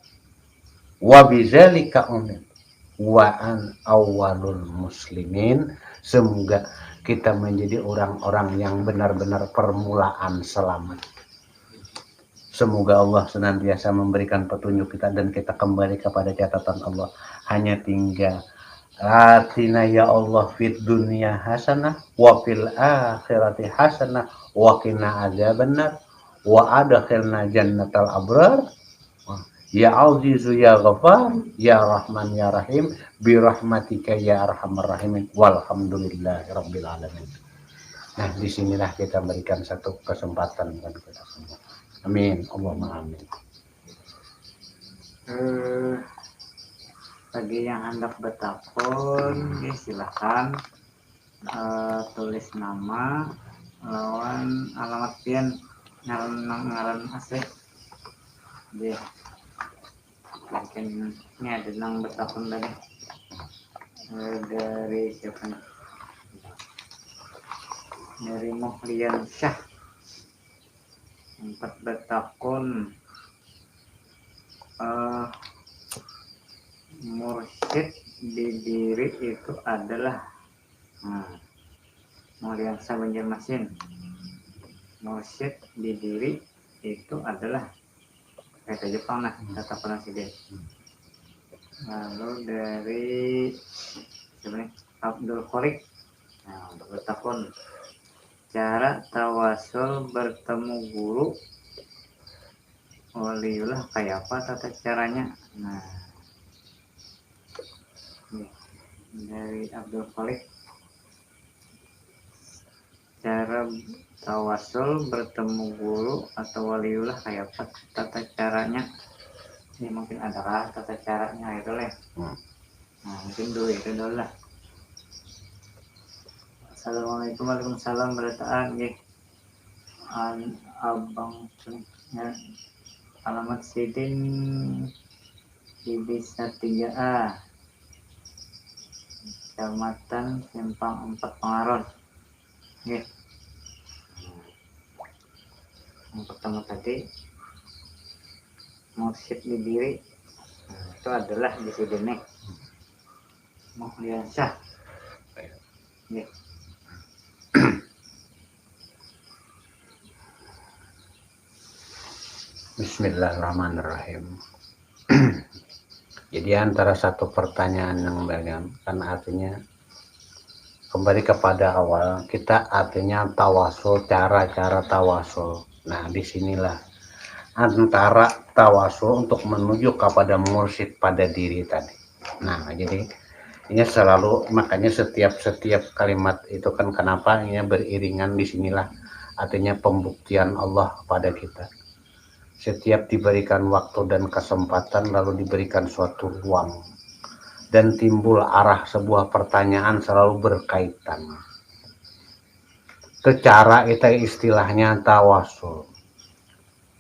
wa bizalika umir wa an awwalul muslimin. Semoga kita menjadi orang-orang yang benar-benar permulaan selamat. Semoga Allah senantiasa memberikan petunjuk kita dan kita kembali kepada catatan Allah. Hanya tinggal atina ya Allah fid dunya hasanah wa fil akhirati hasanah wa qina adzabannar wa adkhilna jannatal abrar. Ya Azizu ya Ghafar ya Rahman ya Rahim bi rahmatika ya arhamar rahimin walhamdulillahirabbil alamin. Nah, disinilah kita berikan satu kesempatan kepada kita semua. Amin, Allahumma amin. Bagi yang hendak bertelpon, silahkan tulis nama lawan alamat pian ngaran asli. Jadi mungkin ini ada yang bertelpon tadi dari siapa nih? dari Muhlian Syah. Empat betakun mursyid di diri itu adalah Muhlian Syah Banjarmasin. Mursyid di diri itu adalah kata Jepang nah kata penasihat. Lalu dari sebenarnya Abdul Kholik. Nah, untuk bertakun cara tawasul bertemu guru waliullah kayak apa tata caranya. Nah, dari Abdul Kholik, cara tawasul bertemu guru atau waliullah kayak apa tata caranya. Ini mungkin adalah tata caranya itu lah. Nah, mungkin dulu itu dulu lah. Assalamualaikum warahmatullahi wabarakatuh. Abang ya, alamat Sidin di Desa 3A, Kecamatan Simpang 4 Pengaron. Oke. Yang pertama tadi mursyid di diri itu adalah di sini Muhlian Syah. Ya. Bismillahirrahmanirrahim. Jadi antara satu pertanyaan yang bagian kan artinya kembali kepada awal kita artinya tawasul, cara-cara tawasul. Nah disinilah antara tawasul untuk menuju kepada mursyid pada diri tadi. Nah jadi ini selalu makanya setiap kalimat itu kan kenapa ini beriringan disinilah artinya pembuktian Allah kepada kita. Setiap diberikan waktu dan kesempatan lalu diberikan suatu ruang dan timbul arah sebuah pertanyaan selalu berkaitan. Cara itu istilahnya tawasul.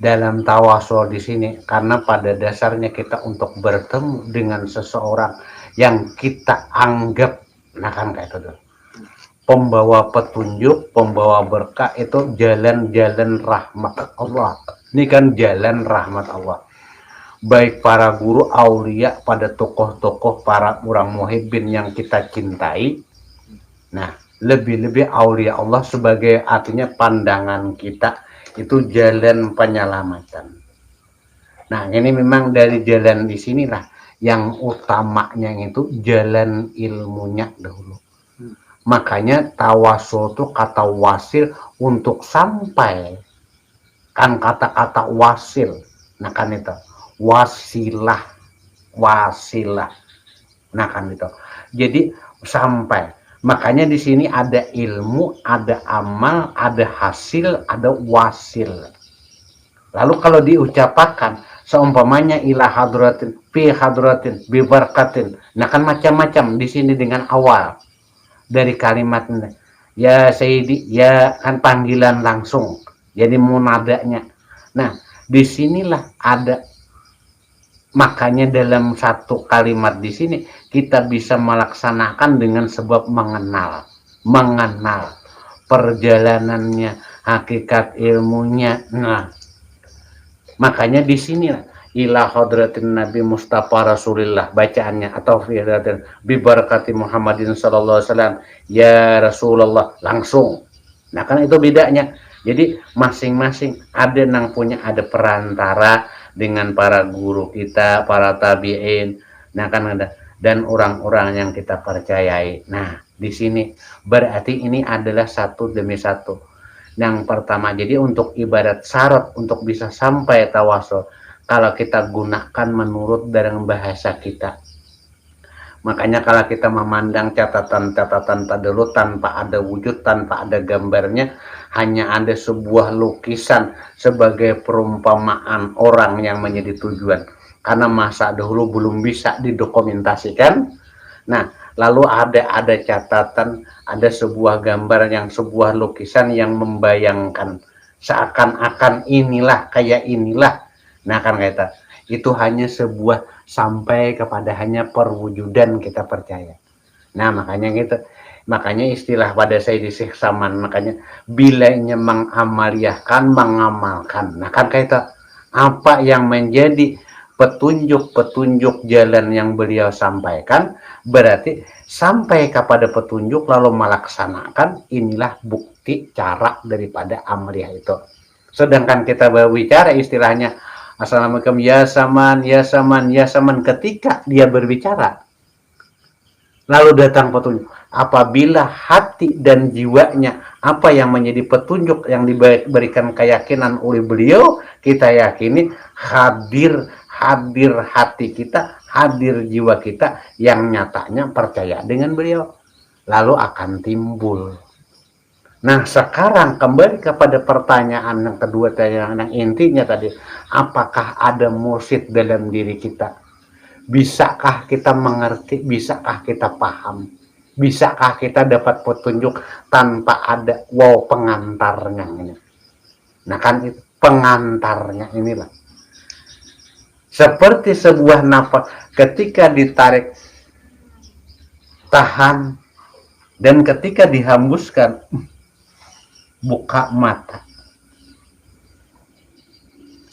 Dalam tawasul di sini karena pada dasarnya kita untuk bertemu dengan seseorang yang kita anggap nah kan kayak itu pembawa petunjuk, pembawa berkah itu jalan-jalan rahmat Allah. Ini kan jalan rahmat Allah. Baik para guru aulia pada tokoh-tokoh para orang muhibbin yang kita cintai. Nah, lebih-lebih aulia Allah sebagai artinya pandangan kita itu jalan penyelamatan. Nah, ini memang dari jalan di sinilah yang utamanya itu jalan ilmunya dahulu. Makanya tawasul itu kata wasil untuk sampai kan kata-kata wasil. Nah kan itu wasilah. Nah kan itu. Jadi sampai makanya di sini ada ilmu, ada amal, ada hasil, ada wasil. Lalu kalau diucapkan seumpamanya ila hadratin, fi hadratin, bi barakatin. Nah kan macam-macam di sini dengan awal dari kalimatnya. Ya Sayyidi, ya kan panggilan langsung. Jadi munadanya. Nah, disinilah ada makanya dalam satu kalimat di sini kita bisa melaksanakan dengan sebab mengenal perjalanannya, hakikat ilmunya. Nah, makanya di sinilah ila hadratin Nabi Mustafa Rasulillah bacaannya atau fi hadratin bi barakati Muhammadin sallallahu alaihi wasallam ya Rasulullah langsung. Nah, kan itu bedanya. Jadi masing-masing ada yang punya ada perantara dengan para guru kita, para tabi'in. Nah, kan ada dan orang-orang yang kita percayai. Nah, di sini berarti ini adalah satu demi satu. Yang pertama, jadi untuk ibadat syarat untuk bisa sampai tawasul kalau kita gunakan menurut dalam bahasa kita. Makanya kalau kita memandang catatan-catatan tadulu tanpa ada wujud, tanpa ada gambarnya, hanya ada sebuah lukisan sebagai perumpamaan orang yang menjadi tujuan. Karena masa dahulu belum bisa didokumentasikan. Nah, lalu ada catatan, ada sebuah gambar yang sebuah lukisan yang membayangkan seakan-akan inilah kayak inilah. Nah, kan kata itu hanya sebuah sampai kepada hanya perwujudan kita percaya. Nah, makanya gitu. Makanya istilah pada Sayyidi Syekh Saman, makanya bilanya mengamaliyahkan, mengamalkan. Nah kan kayak apa yang menjadi petunjuk-petunjuk jalan yang beliau sampaikan, berarti sampai kepada petunjuk lalu melaksanakan, inilah bukti cara daripada amaliyah itu. Sedangkan kita berbicara istilahnya Assalamualaikum ya saman, ya saman, ya saman, ketika dia berbicara lalu datang petunjuk, apabila hati dan jiwanya apa yang menjadi petunjuk yang diberikan keyakinan oleh beliau, kita yakini hadir hati kita, hadir jiwa kita yang nyatanya percaya dengan beliau, lalu akan timbul. Nah sekarang kembali kepada pertanyaan yang kedua, yang intinya tadi, apakah ada mursyid dalam diri kita? Bisakah kita mengerti? Bisakah kita paham? Bisakah kita dapat petunjuk tanpa ada pengantarnya ini? Nah kan itu pengantarnya inilah. Seperti sebuah nafas ketika ditarik, tahan, dan ketika dihembuskan, buka mata.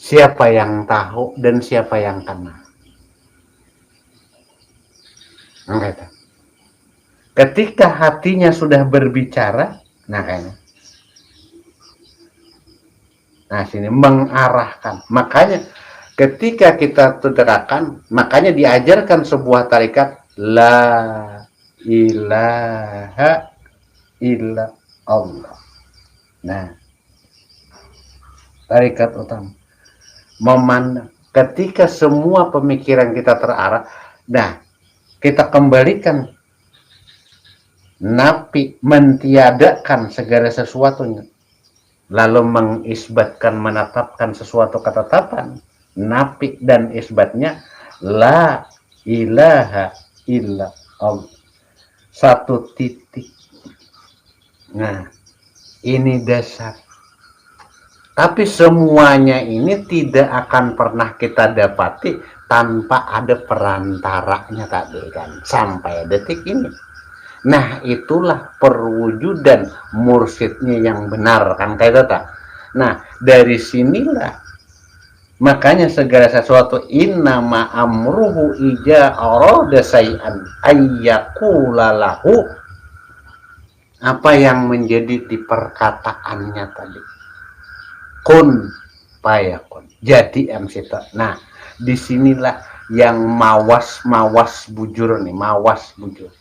Siapa yang tahu dan siapa yang kena? Ketika hatinya sudah berbicara, nah kayaknya, nah sini mengarahkan. Makanya ketika kita terangkan, makanya diajarkan sebuah tarikat la ilaha illa Allah. Nah, tarikat utama memandang ketika semua pemikiran kita terarah, nah kita kembalikan napi mentiadakan segala sesuatunya, lalu mengisbatkan, menetapkan sesuatu ketetapan, napi dan isbatnya la ilaha illa Allah, satu titik. Nah ini dasar, tapi semuanya ini tidak akan pernah kita dapati tanpa ada perantaranya tadi kan, sampai detik ini. Nah itulah perwujudan mursyidnya yang benar kan kayak itu. Nah dari sinilah makanya segala sesuatu innama amruhu ija arada say'an ayyakula lahu, apa yang menjadi di perkataannya tadi, kun payakun, jadi MCT. Nah disinilah yang mawas bujur nih, mawas bujur.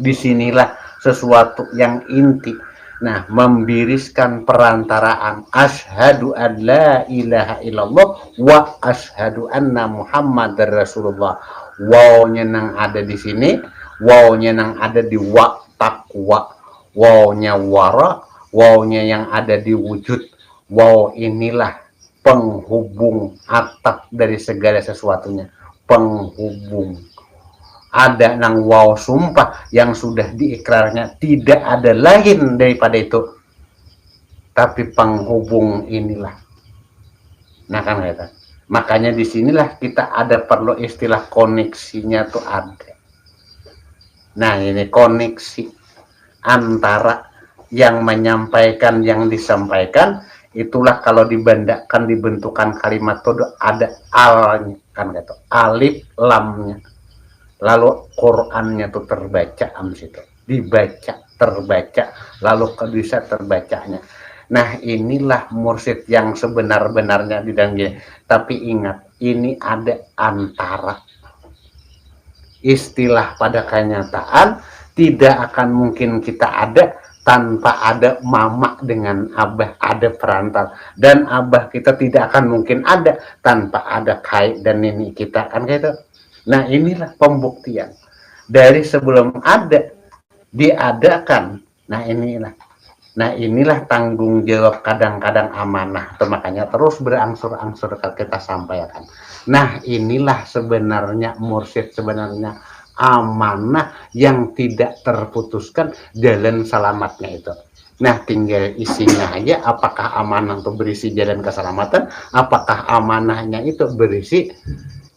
Disinilah sesuatu yang inti. Nah membiriskan perantaraan asyhadu an la ilaha illallah wa asyhadu anna muhammadar rasulullah. Wawnya nang ada di sini, wawnya nang ada di wa taqwa, wawnya wara, wawnya yang ada di wujud. Wow inilah penghubung atap dari segala sesuatunya, penghubung. Ada nang wow sumpah yang sudah diikrarnya, tidak ada lain daripada itu, tapi penghubung inilah. Nah kan kata, makanya disinilah kita ada perlu istilah koneksinya tuh ada. Nah ini koneksi antara yang menyampaikan, yang disampaikan, itulah kalau dibandakan, dibentukan kalimat itu ada alnya kan kata, alif lamnya. Lalu Qurannya tuh terbaca situ, dibaca, terbaca, lalu bisa terbacanya. Nah inilah mursyid yang sebenar-benarnya di dalam gini. Tapi ingat, ini ada antara. Istilah pada kenyataan tidak akan mungkin kita ada tanpa ada mama dengan abah, ada perantar. Dan abah kita tidak akan mungkin ada tanpa ada kai dan nini kita kan gitu. Nah inilah pembuktian dari sebelum ada diadakan. Nah inilah tanggung jawab, kadang-kadang amanah. Itu makanya terus berangsur-angsur kita sampaikan. Nah inilah sebenarnya mursyid, sebenarnya amanah yang tidak terputuskan jalan selamatnya itu. Nah tinggal isinya aja, apakah amanah itu berisi jalan keselamatan, apakah amanahnya itu berisi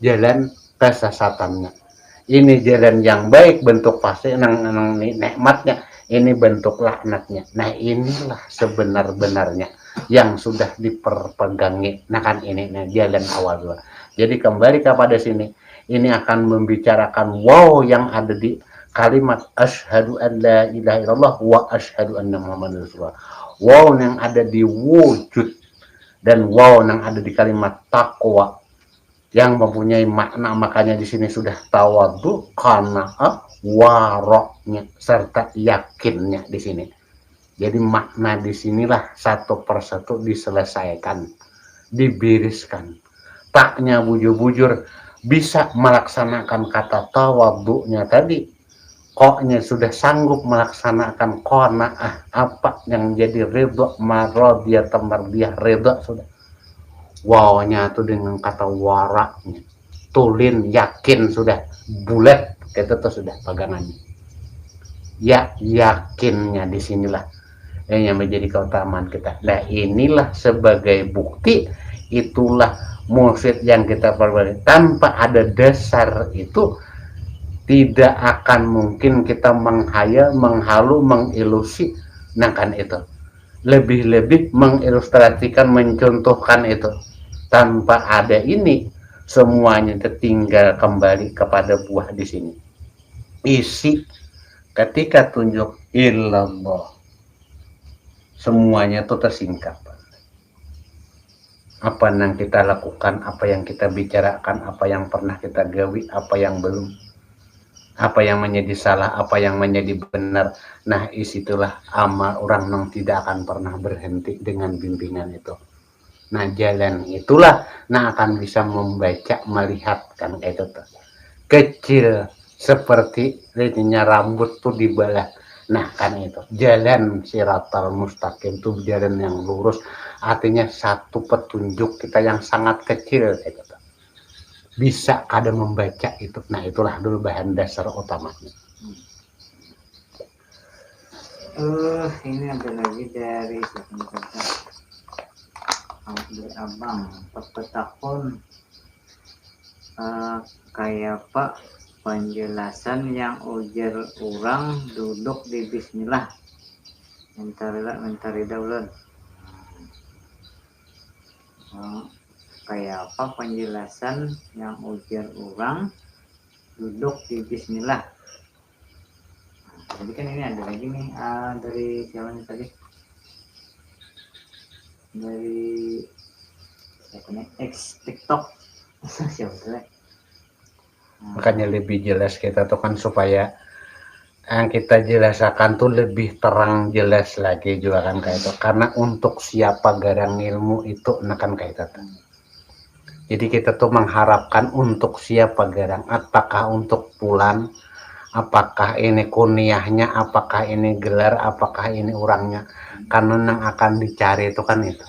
jalan kesesatannya. Ini jalan yang baik, bentuk pasti nang nikmatnya, ini bentuk laknatnya. Nah inilah sebenar-benarnya yang sudah diperpegangi. Nah kan ini nah, jalan awal dua. Jadi kembali kepada sini, ini akan membicarakan wow yang ada di kalimat asyhadu an la ilaha illallah wa asyhadu anna muhammadar rasulullah. Wow yang ada di wujud dan wow yang ada di kalimat takwa yang mempunyai makna, makanya di sini sudah tawadhu karena waroknya serta yakinnya di sini. Jadi makna di sinilah satu persatu diselesaikan, dibiriskan. Taknya bujur-bujur bisa melaksanakan kata tawadhunya tadi, koknya sudah sanggup melaksanakan qanaah, apa yang jadi ridho, maradiyah, tamardiyah, ridho sudah. Wawnya tuh dengan kata waraknya, tulin, yakin sudah bulat, itu tuh sudah pegangannya. Ya yakinnya di sinilah yang menjadi keutamaan kita. Nah inilah sebagai bukti, itulah mursyid yang kita perbaiki. Tanpa ada dasar itu tidak akan mungkin kita menghayal, menghalu, mengilusi. Nah kan itu lebih-lebih mengilustrasikan, mencontohkan itu. Tanpa ada ini, semuanya tertinggal kembali kepada buah di sini. Isi ketika tunjuk illallah, semuanya itu tersingkap. Apa yang kita lakukan, apa yang kita bicarakan, apa yang pernah kita gawi, apa yang belum, apa yang menjadi salah, apa yang menjadi benar. Nah isitulah amal orang yang tidak akan pernah berhenti dengan bimbingan itu. Nah jalan itulah nah akan bisa membaca, melihat kan kayak itu tuh. Kecil seperti ininya rambut tuh dibelah. Nah kan itu jalan siratal mustaqim tuh jalan yang lurus, artinya satu petunjuk kita yang sangat kecil kayak itu. Bisa kada membaca itu. Nah itulah dulu bahan dasar utamanya. Ini ada lagi dari abang petakun kayak pak penjelasan yang ujar orang duduk di bismillah mentari daulan kayak apa penjelasan yang ujar orang duduk di bismillah. Jadi kan ini ada lagi nih dari siapa nih tadi, dari siapa nih, X TikTok siapa tuh. Makanya lebih jelas kita tuh kan supaya yang kita jelaskan tuh lebih terang jelas lagi juga kan kayak itu. Karena untuk siapa garang ilmu itu kan kayak itu. Jadi kita tuh mengharapkan untuk siapa garang, apakah untuk pulan, apakah ini kuniahnya, apakah ini gelar, apakah ini orangnya. Karena yang akan dicari itu kan itu.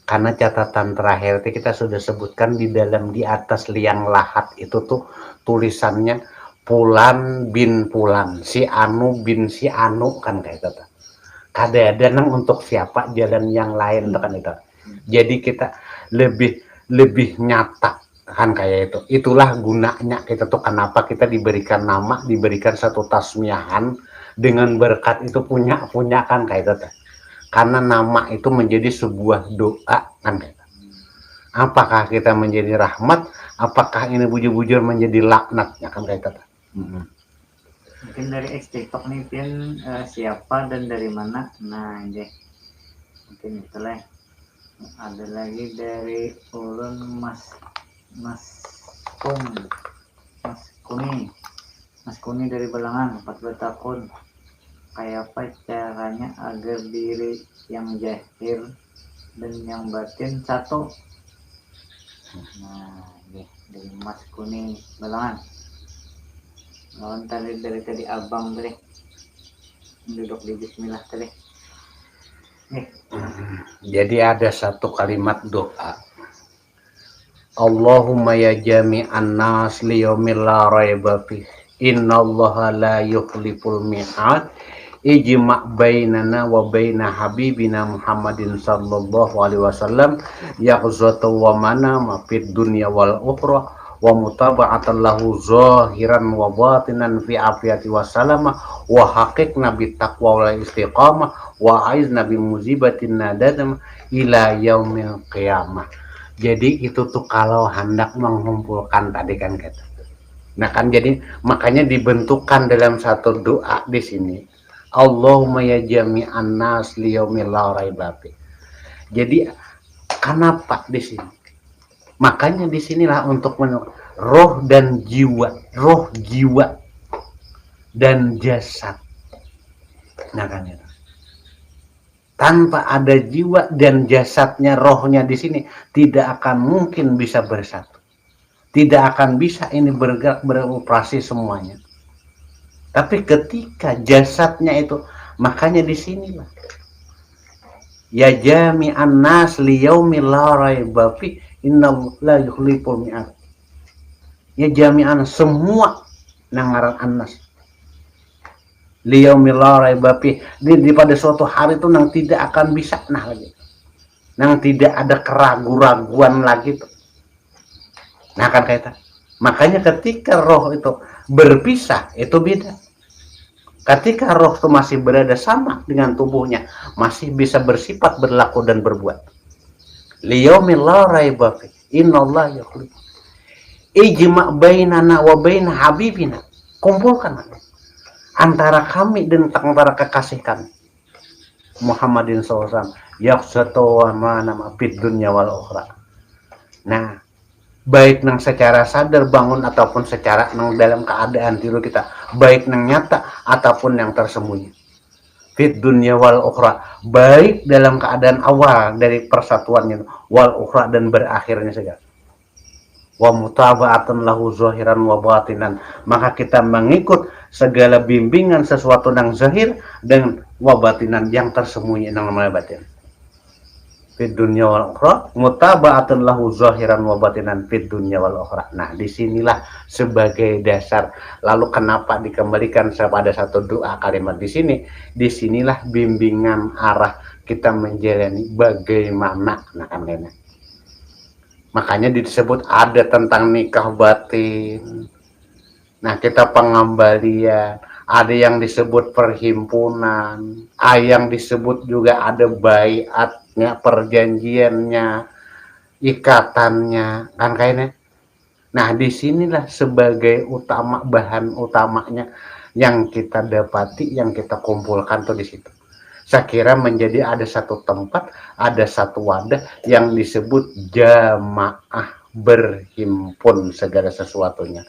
Karena catatan terakhir itu kita sudah sebutkan di dalam di atas liang lahat itu tuh tulisannya Pulan bin Pulan, si Anu bin si Anu kan kayak itu. Kadang-kadang untuk siapa jalan yang lain kan itu. Jadi kita lebih nyata kan kayak itu. Itulah gunanya kita tuh kenapa kita diberikan nama, diberikan satu tasmiahan dengan berkat itu punya kan kayak itu. Karena nama itu menjadi sebuah doa kan kayak itu. Apakah kita menjadi rahmat, apakah ini bujur-bujur menjadi laknat ya kan kayak itu. Mungkin dari X TikTok nih Pian siapa dan dari mana. Nah deh mungkin itulah. Ada lagi dari ulun Mas Kuni dari Balangan 14 tahun. Kayak apa caranya agar diri yang zahir dan yang batin satu. Nah ini dari Mas Kuni Balangan. Lawan tadi dari abang tadi duduk di bismillah tadi. Jadi ada satu kalimat doa, Allahumma ya jami'an nas liyawmil la raiba fih innallaha la yukhliful mi'ad ijma' bainana wa baina habibina Muhammadin sallallahu alaihi wasallam yaqzatu wa mana ma fid dunya wal ukhra wa mutaba'atan lahu zahiran wa batinan fi afiyati wa salama wa haqiqna bi taqwa wal istiqamah wa aizna bi muzibatin nadam ila yaumil qiyamah. Jadi itu tuh kalau hendak mengumpulkan tadi kan kata. Nah kan jadi makanya dibentukkan dalam satu doa di sini. Allahumma ya jami'an nas liyaumil la raiba fi. Jadi kenapa di sini? Makanya disinilah untuk roh dan jiwa dan jasad. Nah kan itu. Tanpa ada jiwa dan jasadnya, rohnya di sini tidak akan mungkin bisa bersatu. Tidak akan bisa ini bergerak beroperasi semuanya. Tapi ketika jasadnya itu, makanya di sinilah ya jami'an nas liyaumil la raiba fi innallaha la yukhliful mi'ad. Ya jami'an semua nangaran annas liyaumil la raiba fi, di pada suatu hari itu nang tidak akan bisa nah lagi. Nang tidak ada keraguan lagi tuh. Nah kan kaitan. Makanya ketika roh itu berpisah itu beda. Ketika roh itu masih berada sama dengan tubuhnya, masih bisa bersifat, berlaku dan berbuat. Liyaumil la raiba fi innallaha yukhlif. Ijma' bainana wa bain habibina. Kumpulkan antara kami dan antara kekasih kami Muhammadin SAW yaqsatu wa mana fid dunya wal ukhra. Nah, baik nang secara sadar bangun ataupun secara nang dalam keadaan tidur kita, baik nang nyata ataupun yang tersembunyi. Fit dunya wal ukhra, baik dalam keadaan awal dari persatuannya wal ukhra dan berakhirnya saja. Wa mutaba'atan lahu zahiran wa batinan, maka kita mengikut segala bimbingan sesuatu yang zahir dan wa batinan yang tersembunyi nang namanya batin. Fid dunya wal ukhra mutaba'atan lahu zahiran wa batinan fid dunya wal ukhra. Nah, disinilah sebagai dasar. Lalu kenapa dikembalikan kepada satu doa kalimat di sini? Disinilah bimbingan arah kita menjalani bagaimana. Nah, kan kayaknya. Makanya disebut ada tentang nikah batin. Nah, kita pengembalian, ada yang disebut perhimpunan, yang disebut juga ada baiatnya, perjanjiannya, ikatannya, kan kayaknya. Nah, disinilah sebagai utama, bahan utamanya yang kita dapati, yang kita kumpulkan tuh di situ. Saya kira menjadi ada satu tempat, ada satu wadah yang disebut jamaah, berhimpun segala sesuatunya.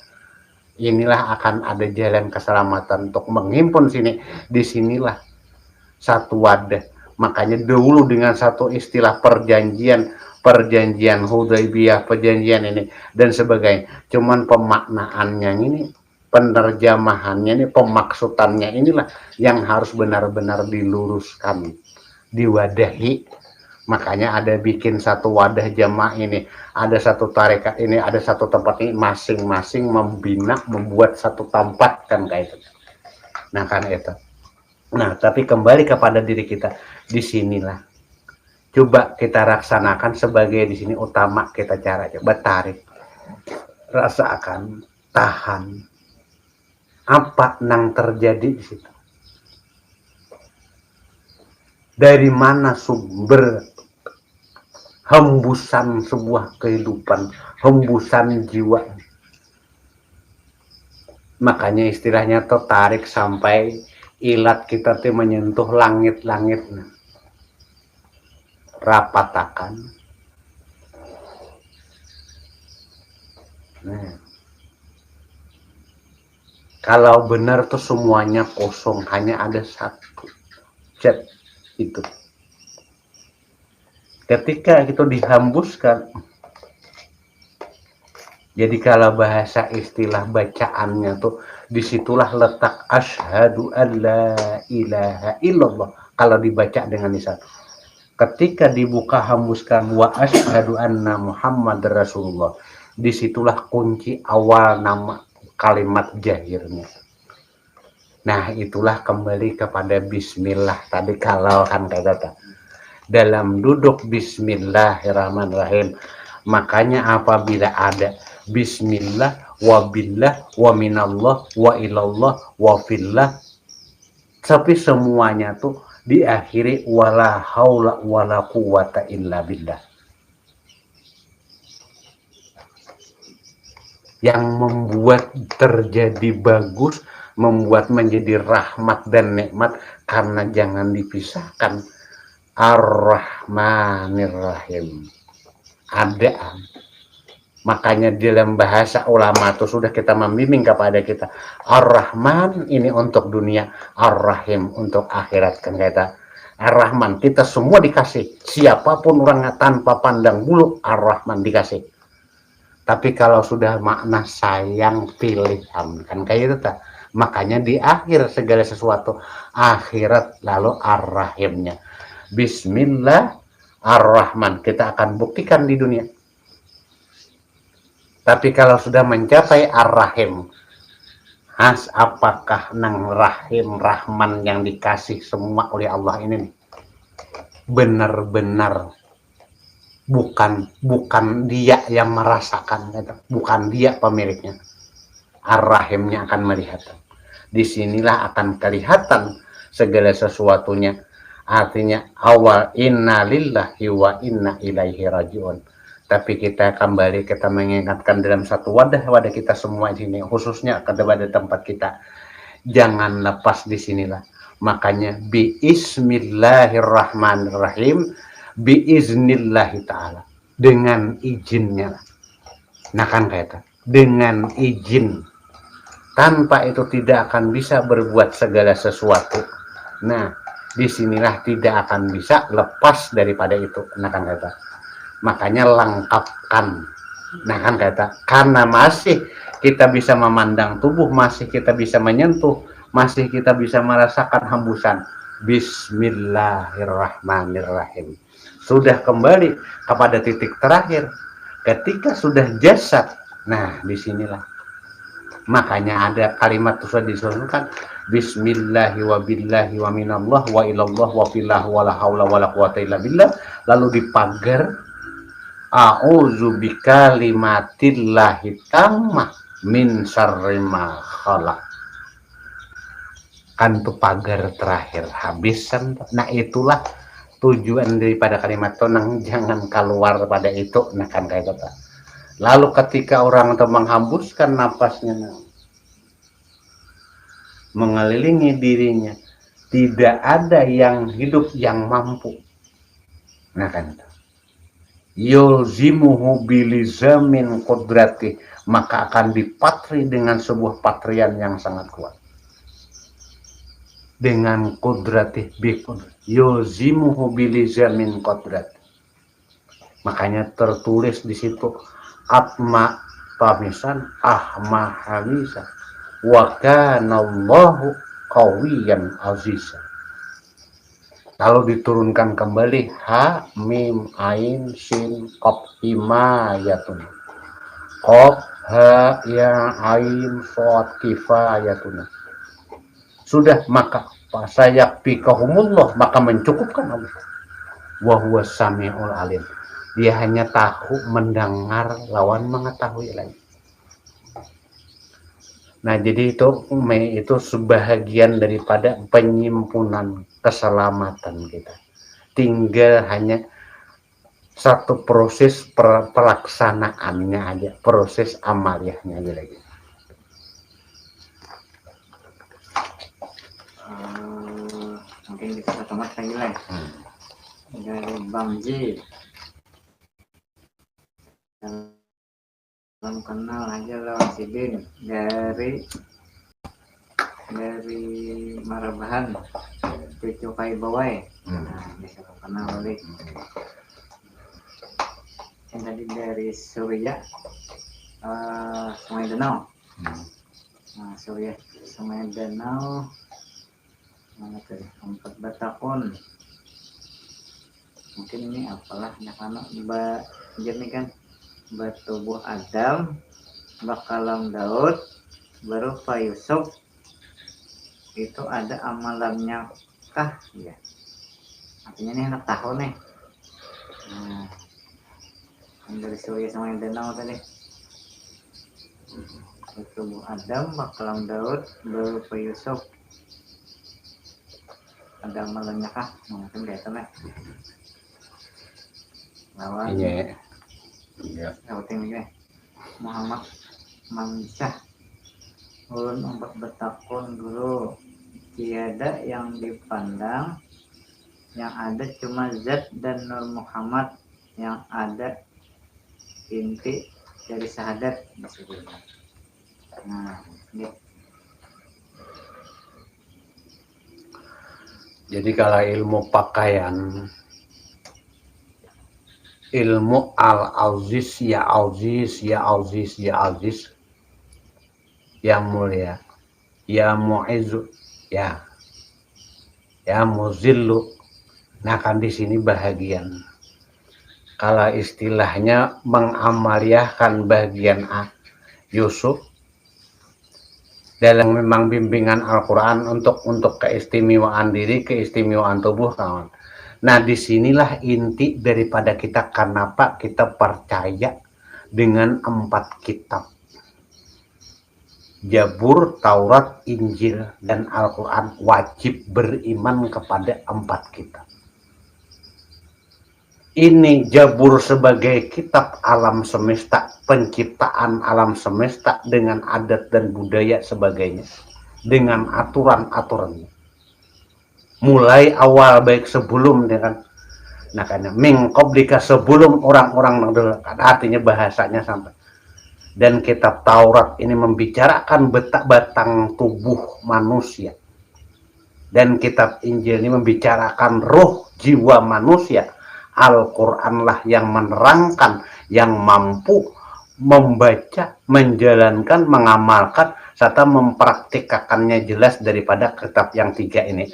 Inilah akan ada jalan keselamatan untuk menghimpun sini. Disinilah satu wadah. Makanya dulu dengan satu istilah perjanjian Hudaibiyah, perjanjian ini dan sebagainya. Cuman pemaknaannya ini, penerjemahannya ini, pemaksudannya inilah yang harus benar-benar diluruskan, diwadahi. Makanya ada bikin satu wadah jamaah ini, ada satu tarekat ini, ada satu tempat ini, masing-masing membina, membuat satu tempat kan kayak itu. Nah kan itu. Nah tapi kembali kepada diri kita, disinilah coba kita laksanakan sebagai di sini utama kita cara coba tarik, rasakan, tahan apa yang terjadi di situ. Dari mana sumber hembusan sebuah kehidupan, hembusan jiwa. Makanya istilahnya tertarik sampai ilat kita tuh menyentuh langit-langit. Rapatakan. Nah. Kalau benar tuh semuanya kosong, hanya ada satu chat itu. Ketika itu dihembuskan, jadi kalau bahasa istilah bacaannya tuh disitulah letak asyhadu an la ilaha illallah kalau dibaca dengan lisan. Ketika dibuka hembuskan wa asyhadu anna Muhammad Rasulullah, disitulah kunci awal nama kalimat jahirnya. Nah itulah kembali kepada bismillah tadi kalau kan kata dalam duduk bismillahirrahmanirrahim. Makanya apabila ada Bismillah, wa billah, wa minallah, wa ilallah, wa fillah. Tapi semuanya tuh diakhiri wala haula wala quwata illa billah. Yang membuat terjadi bagus, membuat menjadi rahmat dan nikmat karena jangan dipisahkan. Ar-Rahmanir Rahim. Ada. Makanya dalam bahasa ulama itu sudah kita membimbing kepada kita. Ar-Rahman ini untuk dunia, Ar-Rahim untuk akhirat, kan kata. Ar-Rahman kita semua dikasih. Siapapun orangnya tanpa pandang bulu, Ar-Rahman dikasih. Tapi kalau sudah makna sayang pilihan, kan kayak itu tak. Makanya di akhir segala sesuatu akhirat lalu Ar-Rahimnya. Bismillah Ar-Rahman kita akan buktikan di dunia. Tapi kalau sudah mencapai Ar-Rahim, apakah nang Rahim Rahman yang dikasih semua oleh Allah ini nih, benar-benar bukan dia yang merasakan, bukan dia pemiliknya. Ar-Rahimnya akan melihat. Disinilah akan kelihatan segala sesuatunya. Artinya awal inna lillahi wa inna ilaihi rajiun. Tapi kita kembali, kita mengingatkan dalam satu wadah kita semua di sini, khususnya kepada tempat kita. Jangan lepas di sinilah. Makanya bismillahirrahmanirrahim, biiznillahi ta'ala, dengan izinnya. Nah kan kata, dengan izin, tanpa itu tidak akan bisa berbuat segala sesuatu. Nah disinilah tidak akan bisa lepas daripada itu. Nah kan kata, makanya lengkapkan. Nah kan kata, karena masih kita bisa memandang tubuh, masih kita bisa menyentuh, masih kita bisa merasakan hembusan. Bismillahirrahmanirrahim. Sudah kembali kepada titik terakhir. Ketika sudah jasad, nah disinilah. Makanya ada kalimat sudah disusunkan. Bismillahi wa billahi wa minallah wa ilallah wa fillah wa la haula wa la quwata illa billah. Lalu dipagar. A'udzu bikalimatillahi tammah min syarri ma khalaq. Kan itu pagar terakhir habisan. Nah itulah tujuan daripada kalimat tonang, jangan keluar pada itu. Nah kan kayak gitu. Lalu ketika orang itu menghembuskan napasnya, mengelilingi dirinya, tidak ada yang hidup yang mampu. Nah kan itu. Yulzimuhu bilizamin qudrati, maka akan dipatri dengan sebuah patrian yang sangat kuat. Dengan kudrati bikun yulzimuhu bilizamin qudrat. Makanya tertulis di situ atma pamisan ahma hamisa wa kana Allahu qawiyan aziza. Lalu diturunkan kembali ha mim ain sin qaf himayatun qaf ha ya ain shad kifayatun. Sudah, maka fasayakfikahumullah, maka mencukupkan Allah. Wa huwa samiul alim. Dia hanya tahu mendengar lawan mengetahui lagi. Nah, jadi itu sebahagian daripada penyimpunan keselamatan kita. Tinggal hanya satu proses pelaksanaannya aja, proses amaliyahnya aja lagi. Mungkin kita ketemu lagi lah dari Bang J. Salam kenal aja lah Sidin dari Marabahan cucu Kai Bawai. Nah bisa kenal balik. Yang tadi dari Surya Sungai Danau. Nah Surya Sungai Danau mana tuh 4 Batakon. Mungkin ini apalah karena jadi kan bertubuh Adam bakalam Daud baru Pak Yusuf itu ada amalannya kah ya, artinya ini anak tahu nih. Nah yang dari Surya sama yang Danau tadi Tubuh Adam makalam Daud berupa Yusuf Adam melenyakah mungkin biasa lah lawan Iya. Ya. Muhammad Mansyah ulun empat betakun dulu tiada yang dipandang yang ada cuma zat dan Nur Muhammad yang ada inti dari syahadat maksudnya. Nah, ini. Jadi kalau ilmu pakaian, ilmu al-aziz ya aziz ya aziz ya aziz, yang mulia, ya mu'izzu, ya muzillu. Nah kan di sini bahagian. Kalau istilahnya mengamaliahkan bagian A, Yusuf dalam memang bimbingan Al-Quran untuk keistimewaan diri, keistimewaan tubuh kawan. Nah disinilah inti daripada kita kenapa kita percaya dengan 4 kitab. Jabur, Taurat, Injil, dan Al-Quran, wajib beriman kepada 4 kitab. Ini Jabur sebagai kitab alam semesta, penciptaan alam semesta dengan adat dan budaya sebagainya, dengan aturan-aturannya. Mulai awal baik sebelum dengan nakanya mingkoblika sebelum orang-orang artinya bahasanya sampai. Dan kitab Taurat ini membicarakan batang tubuh manusia. Dan kitab Injil ini membicarakan roh jiwa manusia. Al-Quran lah yang menerangkan, yang mampu membaca, menjalankan, mengamalkan, serta mempraktikkannya jelas daripada kitab yang 3 ini.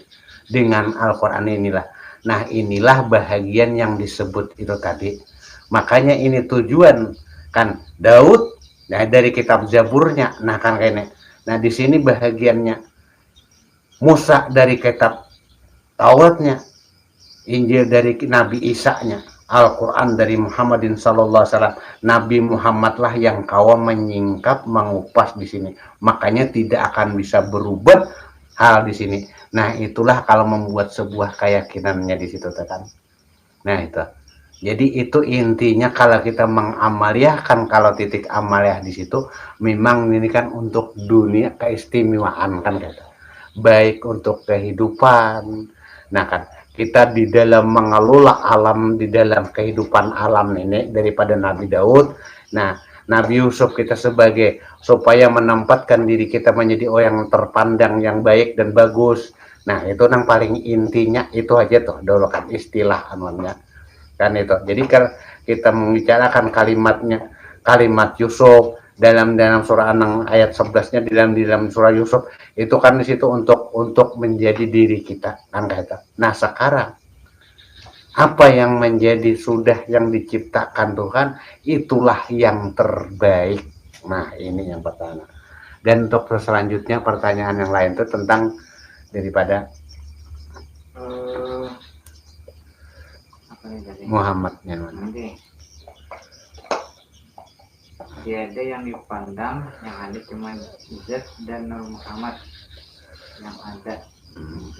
Dengan Al-Quran inilah. Nah inilah bahagian yang disebut itu tadi. Makanya ini tujuan kan Daud, nah dari kitab Zaburnya, nah kan kayaknya. Nah di sini bahagiannya Musa dari kitab Tauratnya, Injil dari Nabi Isa-nya, Al-Quran dari Muhammadin sallallahu alaihi wasallam. Nabi Muhammad lah yang kawan menyingkap, mengupas di sini. Makanya tidak akan bisa berubah hal di sini. Nah, itulah kalau membuat sebuah keyakinannya di situ kan. Nah, itu. Jadi itu intinya kalau kita mengamaliahkan, kalau titik amaliah di situ memang ini kan untuk dunia keistimewaan kan kata. Baik untuk kehidupan. Nah, kan kita di dalam mengelola alam, di dalam kehidupan alam ini daripada Nabi Daud. Nah, Nabi Yusuf kita sebagai supaya menempatkan diri kita menjadi orang yang terpandang, yang baik dan bagus. Nah, itu yang paling intinya itu aja tuh dulu kan istilah anuannya. Kan itu. Jadi kalau kita membicarakan kalimatnya, kalimat Yusuf dalam surah An ayat 11-nya di dalam surah Yusuf itu kan di situ untuk menjadi diri kita kan kata. Nah sekarang apa yang menjadi sudah yang diciptakan Tuhan itulah yang terbaik. Nah ini yang pertama. Dan untuk selanjutnya pertanyaan yang lain itu tentang daripada Muhammadnya. Tiada yang dipandang yang ada cuma zat dan Nur Muhammad yang ada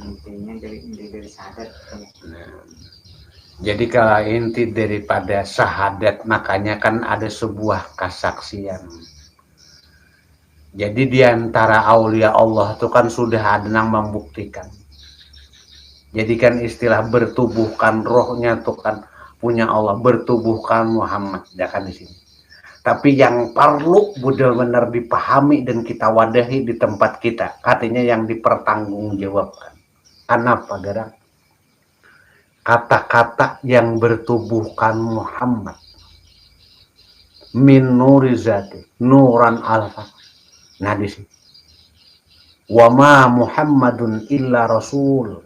intinya dari syahadat. Jadi kalau inti daripada syahadat makanya kan ada sebuah kesaksian. Jadi diantara aulia Allah itu kan sudah ada yang membuktikan. Jadi kan istilah bertubuhkan rohnya itu kan punya Allah, bertubuhkan Muhammad ya kan di sini. Tapi yang perlu benar-benar dipahami dan kita wadahi di tempat kita, artinya yang dipertanggungjawabkan. Kenapa, Garang? Kata-kata yang bertubuhkan Muhammad. Min nuri zati, nuran alfa. Nah di sini. Wa ma Muhammadun illa rasul.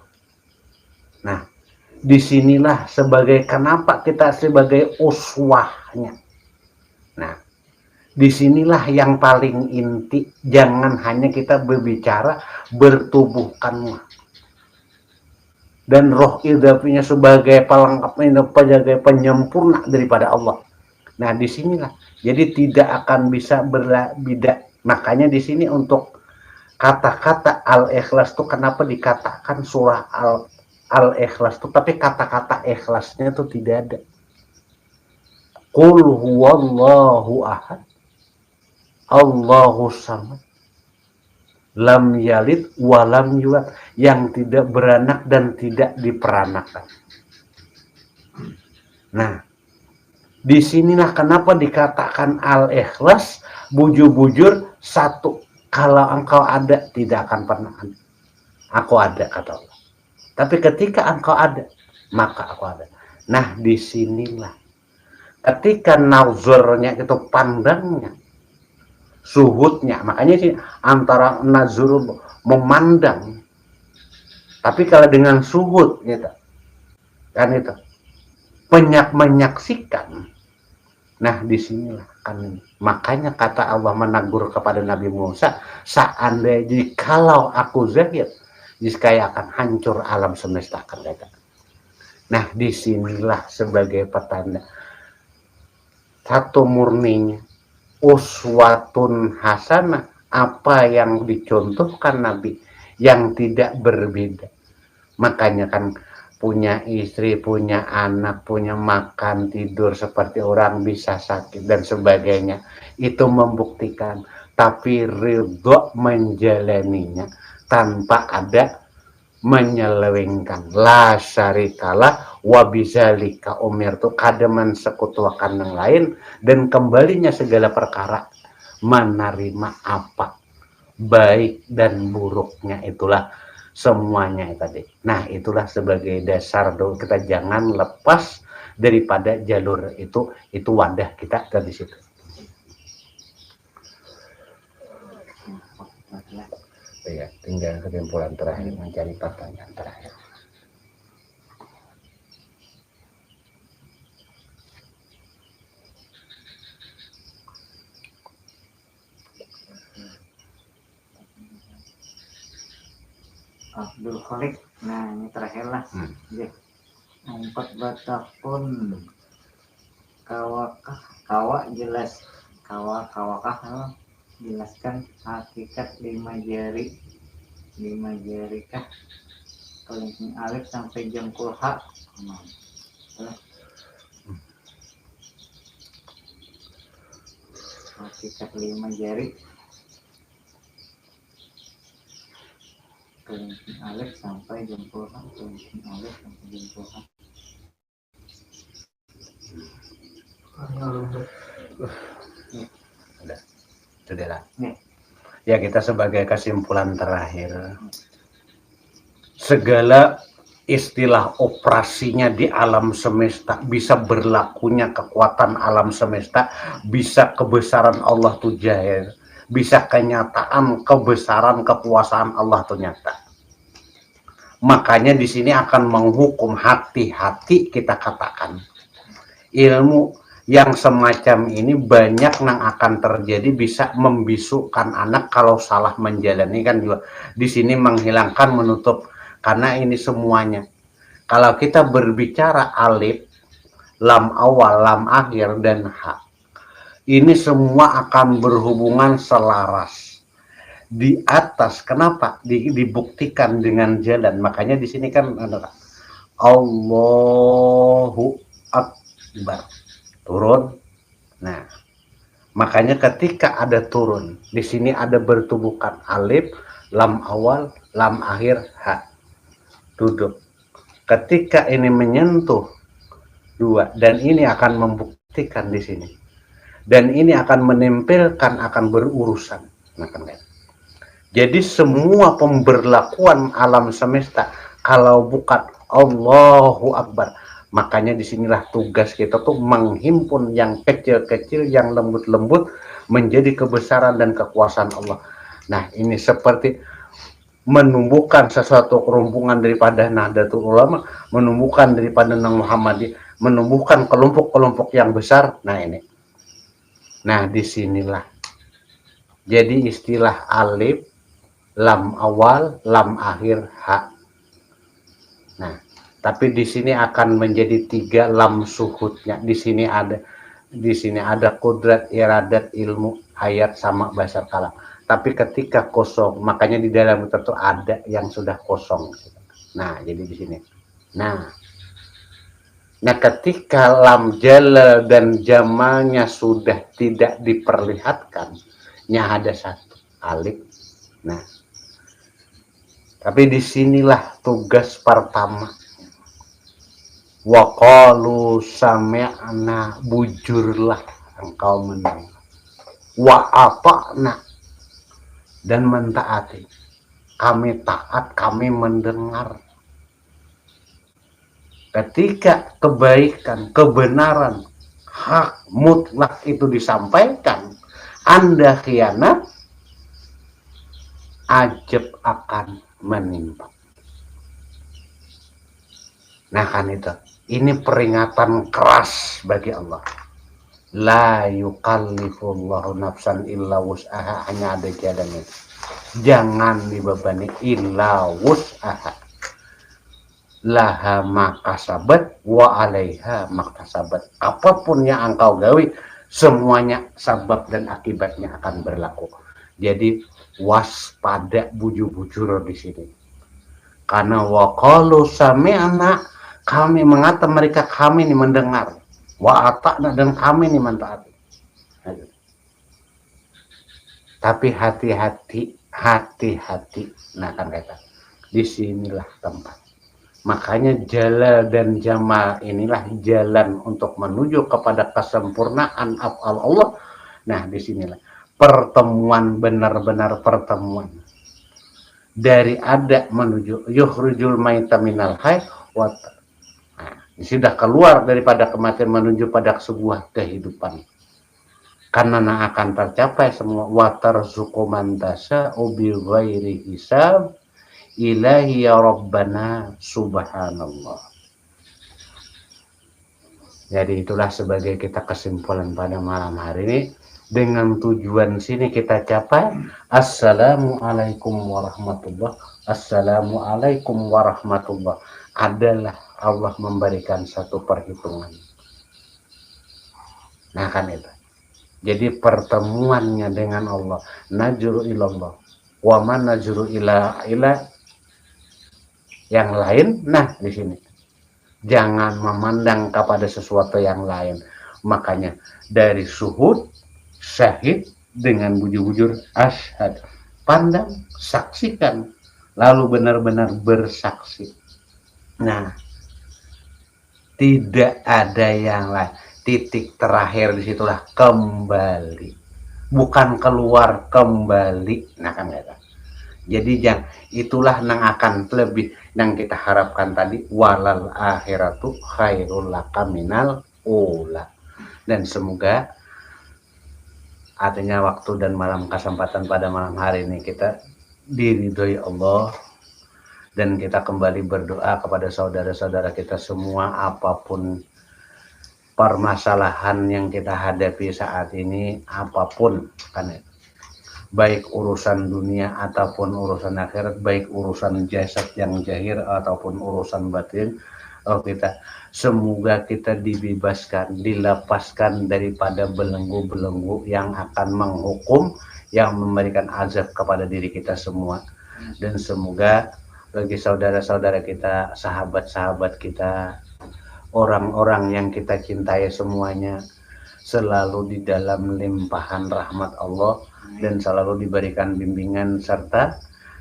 Nah, disinilah sebagai kenapa kita sebagai uswahnya. Nah, disinilah yang paling inti, jangan hanya kita berbicara bertubuhkan dan roh idafinya sebagai pelengkap, sebagai penyempurna daripada Allah. Nah, disinilah. Jadi tidak akan bisa berbeda. Makanya di sini untuk kata-kata Al-Ikhlas itu kenapa dikatakan surah Al-Ikhlas itu, tapi kata-kata ikhlasnya itu tidak ada. Qul huwallahu ahad, Allahu samad, lam yalid walam yulad, yang tidak beranak dan tidak diperanakan. Nah, disinilah kenapa dikatakan Al-Ikhlas, bujur-bujur satu. Kalau engkau ada, tidak akan pernah ada. Aku ada, kata Allah. Tapi ketika engkau ada, maka aku ada. Nah, disinilah. Ketika nazarnya itu pandangnya, suhudnya, makanya sih antara nazur memandang. Tapi kalau dengan suhud gitu, kan itu menyaksikan. Nah, disinilah kan, makanya kata Allah menegur kepada Nabi Musa, seandainya jikalau aku zahir, niscaya akan hancur alam semesta, kata. Nah, disinilah sebagai petanda satu murninya uswatun hasanah, apa yang dicontohkan Nabi yang tidak berbeda. Makanya kan punya istri, punya anak, punya makan, tidur seperti orang, bisa sakit dan sebagainya. Itu membuktikan, tapi ridho menjalaninya tanpa ada menyelewengkan. La syarikalah wa bizalika umirtu, kada mensekutuakan yang lain, dan kembalinya segala perkara menerima apa baik dan buruknya, itulah semuanya tadi. Nah, itulah sebagai dasar doa kita, jangan lepas daripada jalur itu wadah kita dari situ. Ya, tinggal kesimpulan terakhir, mencari pertanyaan terakhir. Abdul Khalik, nah ini terakhir lah. Empat batapun kawak jelas kawakah jelaskan hakikat lima jari kah kelingking alif sampai jempol hak. Hakikat lima jari kelingking alif sampai jempol hak, kelingking alif sampai jempol hak. Sudah. Ya, kita sebagai kesimpulan terakhir, segala istilah operasinya di alam semesta, bisa berlakunya kekuatan alam semesta, bisa kebesaran Allah tuh jahir, bisa kenyataan kebesaran kekuasaan Allah tuh nyata. Makanya di sini akan menghukum, hati-hati kita katakan. Ilmu yang semacam ini banyak yang akan terjadi, bisa membisukkan anak kalau salah menjalani, kan juga di sini menghilangkan, menutup, karena ini semuanya. Kalau kita berbicara alif, lam awal, lam akhir, dan ha, ini semua akan berhubungan selaras di atas. Kenapa? Dibuktikan dengan jalan. Makanya di sini kan ada Allahu Akbar, turun. Nah, makanya ketika ada turun, di sini ada bertubuhkan alif, lam awal, lam akhir, ha, duduk. Ketika ini menyentuh dua, dan ini akan membuktikan di sini, dan ini akan menempelkan, akan berurusan. Nah, kan? Jadi semua pemberlakuan alam semesta kalau bukan Allahu Akbar, makanya disinilah tugas kita tuh menghimpun yang kecil-kecil, yang lembut-lembut menjadi kebesaran dan kekuasaan Allah. Nah, ini seperti menumbuhkan sesuatu kerumpungan daripada Nahdlatul Ulama, menumbuhkan daripada Muhammadiyah, menumbuhkan kelompok-kelompok yang besar. Nah, ini. Nah, disinilah. Jadi istilah alif, lam awal, lam akhir, ha. Nah, tapi di sini akan menjadi tiga lam suhudnya. Di sini ada di sini ada kudrat, iradat, ilmu, ayat sama bahasa kalam. Tapi ketika kosong, makanya di dalam itu ada yang sudah kosong. Nah, jadi di sini. Nah, ketika lam jalal dan jamalnya sudah tidak diperlihatkan, ada satu alif. Nah, tapi disinilah tugas pertama. Wa qalu sami'na, bujurlah engkau mendengar. Wa ata'na, dan mentaati. Kami taat, kami mendengar. Ketika kebaikan, kebenaran, hak mutlak itu disampaikan, Anda khianat, ajab akan menimpa. Nah kan itu, ini peringatan keras bagi Allah. La yukallifullahu nafsan illa wus'aha, hanya ada jalannya. Jangan dibebani illa wus'aha. Laha makasabat wa alaiha maktasabat. Apapun yang engkau gawi, semuanya sabab dan akibatnya akan berlaku. Jadi waspada, bujur-bujur di sini. Karena wa qalu sami'na, kami mengata mereka, kami ini mendengar. Wa ata'na, dan kami ini mentaati. Tapi hati-hati. Nah kan kata, disinilah tempat. Makanya jalal dan jamal inilah jalan untuk menuju kepada kesempurnaan af'al Allah. Nah, disinilah pertemuan, benar-benar pertemuan. Dari ada menuju yukhrijul maita minal hayy wa sudah keluar daripada kematian menuju pada sebuah kehidupan. Karena akan tercapai semua wa tarzuqu man tasa'u bi ghairi hisab. Ilahi ya Rabbana subhanallah. Jadi itulah sebagai kita kesimpulan pada malam hari ini. Dengan tujuan sini kita capai. Assalamualaikum warahmatullah. Assalamualaikum warahmatullah. Adalah Allah memberikan satu perhitungan. Nah kan itu. Jadi pertemuannya dengan Allah. Najru ilallah. Wa man najru ila yang lain. Nah di sini jangan memandang kepada sesuatu yang lain. Makanya dari suhud, syahid, dengan bujur-bujur asyhad, pandang, saksikan, lalu benar-benar bersaksi. Nah, tidak ada yang lain. Titik terakhir disitulah kembali, bukan keluar, kembali. Nah kan kata. Jadi itulah yang akan lebih yang kita harapkan tadi, walal akhiratu khairul laka minal ula. Dan semoga artinya waktu dan malam kesempatan pada malam hari ini kita diridhoi Allah, dan kita kembali berdoa kepada saudara-saudara kita semua, apapun permasalahan yang kita hadapi saat ini, apapun kan, baik urusan dunia ataupun urusan akhirat, baik urusan jasad yang zahir ataupun urusan batin, kita semoga kita dibebaskan, dilepaskan daripada belenggu-belenggu yang akan menghukum, yang memberikan azab kepada diri kita semua. Dan semoga bagi saudara-saudara kita, sahabat-sahabat kita, orang-orang yang kita cintai semuanya selalu di dalam limpahan rahmat Allah, dan selalu diberikan bimbingan serta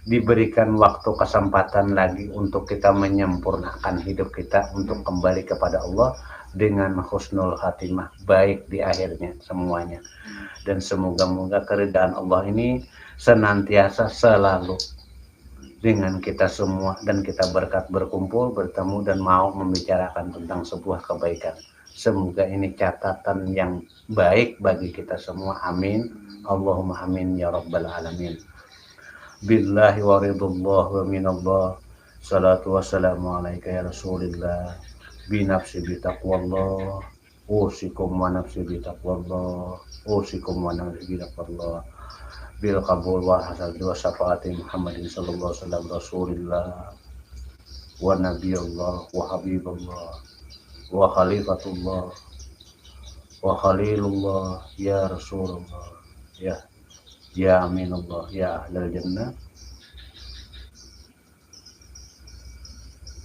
diberikan waktu kesempatan lagi untuk kita menyempurnakan hidup kita untuk kembali kepada Allah dengan husnul khatimah, baik di akhirnya semuanya. Dan semoga-moga keridhaan Allah ini senantiasa selalu dengan kita semua, dan kita berkat berkumpul, bertemu, dan mau membicarakan tentang sebuah kebaikan. Semoga ini catatan yang baik bagi kita semua. Amin. Allahumma amin ya rabbal alamin. Billahi wa ridullah wa minallah. Salatu wassalamu alaika ya Rasulillah. Binafsi bitaqwallah. Usikum wa nafsi bitaqwallah. Usikum wa nafsi bitaqwallah. Bil qabul wa hasadi wa syafaati Muhammadin sallallahu alaihi wasallam Rasulillah wa nabiyullah wa habibullah wa khalifatullah wa khalilullah ya Rasulullah ya aminullah ya ahlal jannah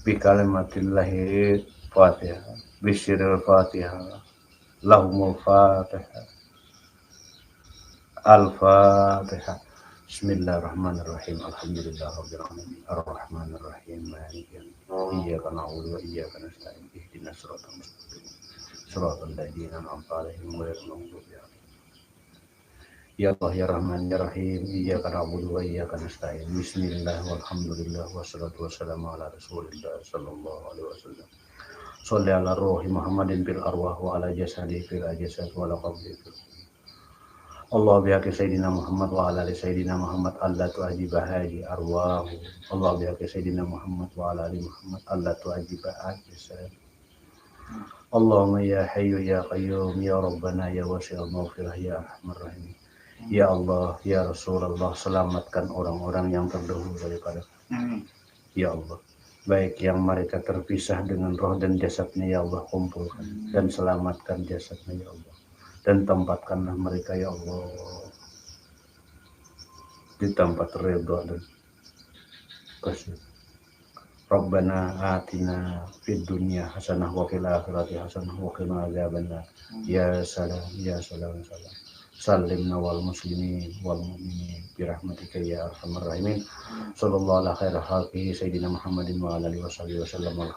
bi kalimatillahi fatihah bisiril fatihah lahumul fatihah al-fatihah. Bismillahirrahmanirrahim. Alhamdulillahirabbil alamin. Arrahmanir rahim. Maliki yaumiddin. Iyyaka na'budu wa iyyaka nasta'in. Ihdinas siratal mustaqim. Siratal ladzina an'amta 'alaihim ghairil maghdubi 'alaihim. Ya Allah ya Rahman ya Rahim. Iyyaka na'budu wa iyyaka nasta'in. Bismillah walhamdulillah wassalatu wassalamu ala Rasulillah sallallahu alaihi wasallam. Sholli ala ruhi Muhammadin fil arwah wa ala jasadihi fil ajsad wa ala qabri fil Allah bihaqi Sayyidina Muhammad wa ala ali Sayyidina Muhammad Allah tu'ajiba haji arwahu. Allah bihaqi Sayyidina Muhammad wa ala ali Muhammad Allah tu'ajiba ajisad. Allahumma ya hayyu ya qayyum ya Rabbana ya wasi'al maghfirah ya arhamar rahim. Ya Allah ya Rasulullah, selamatkan orang-orang yang terdahulu daripada ya Allah, baik yang mereka terpisah dengan roh dan jasadnya ya Allah, kumpulkan dan selamatkan jasadnya ya Allah, dan tempatkanlah mereka ya Allah di tempat ridha dan kasih. Rabbana atina fid dunya hasanah wa fil akhirati hasanah wa qina adzabannar. Ya salam ya salam salam. Salimna wal muslimin wal mu'minin bi rahmatika ya arhamar rahimin. Sallallahu ala khairi khalqihi sayyidina Muhammadin wa ala alihi wasallam.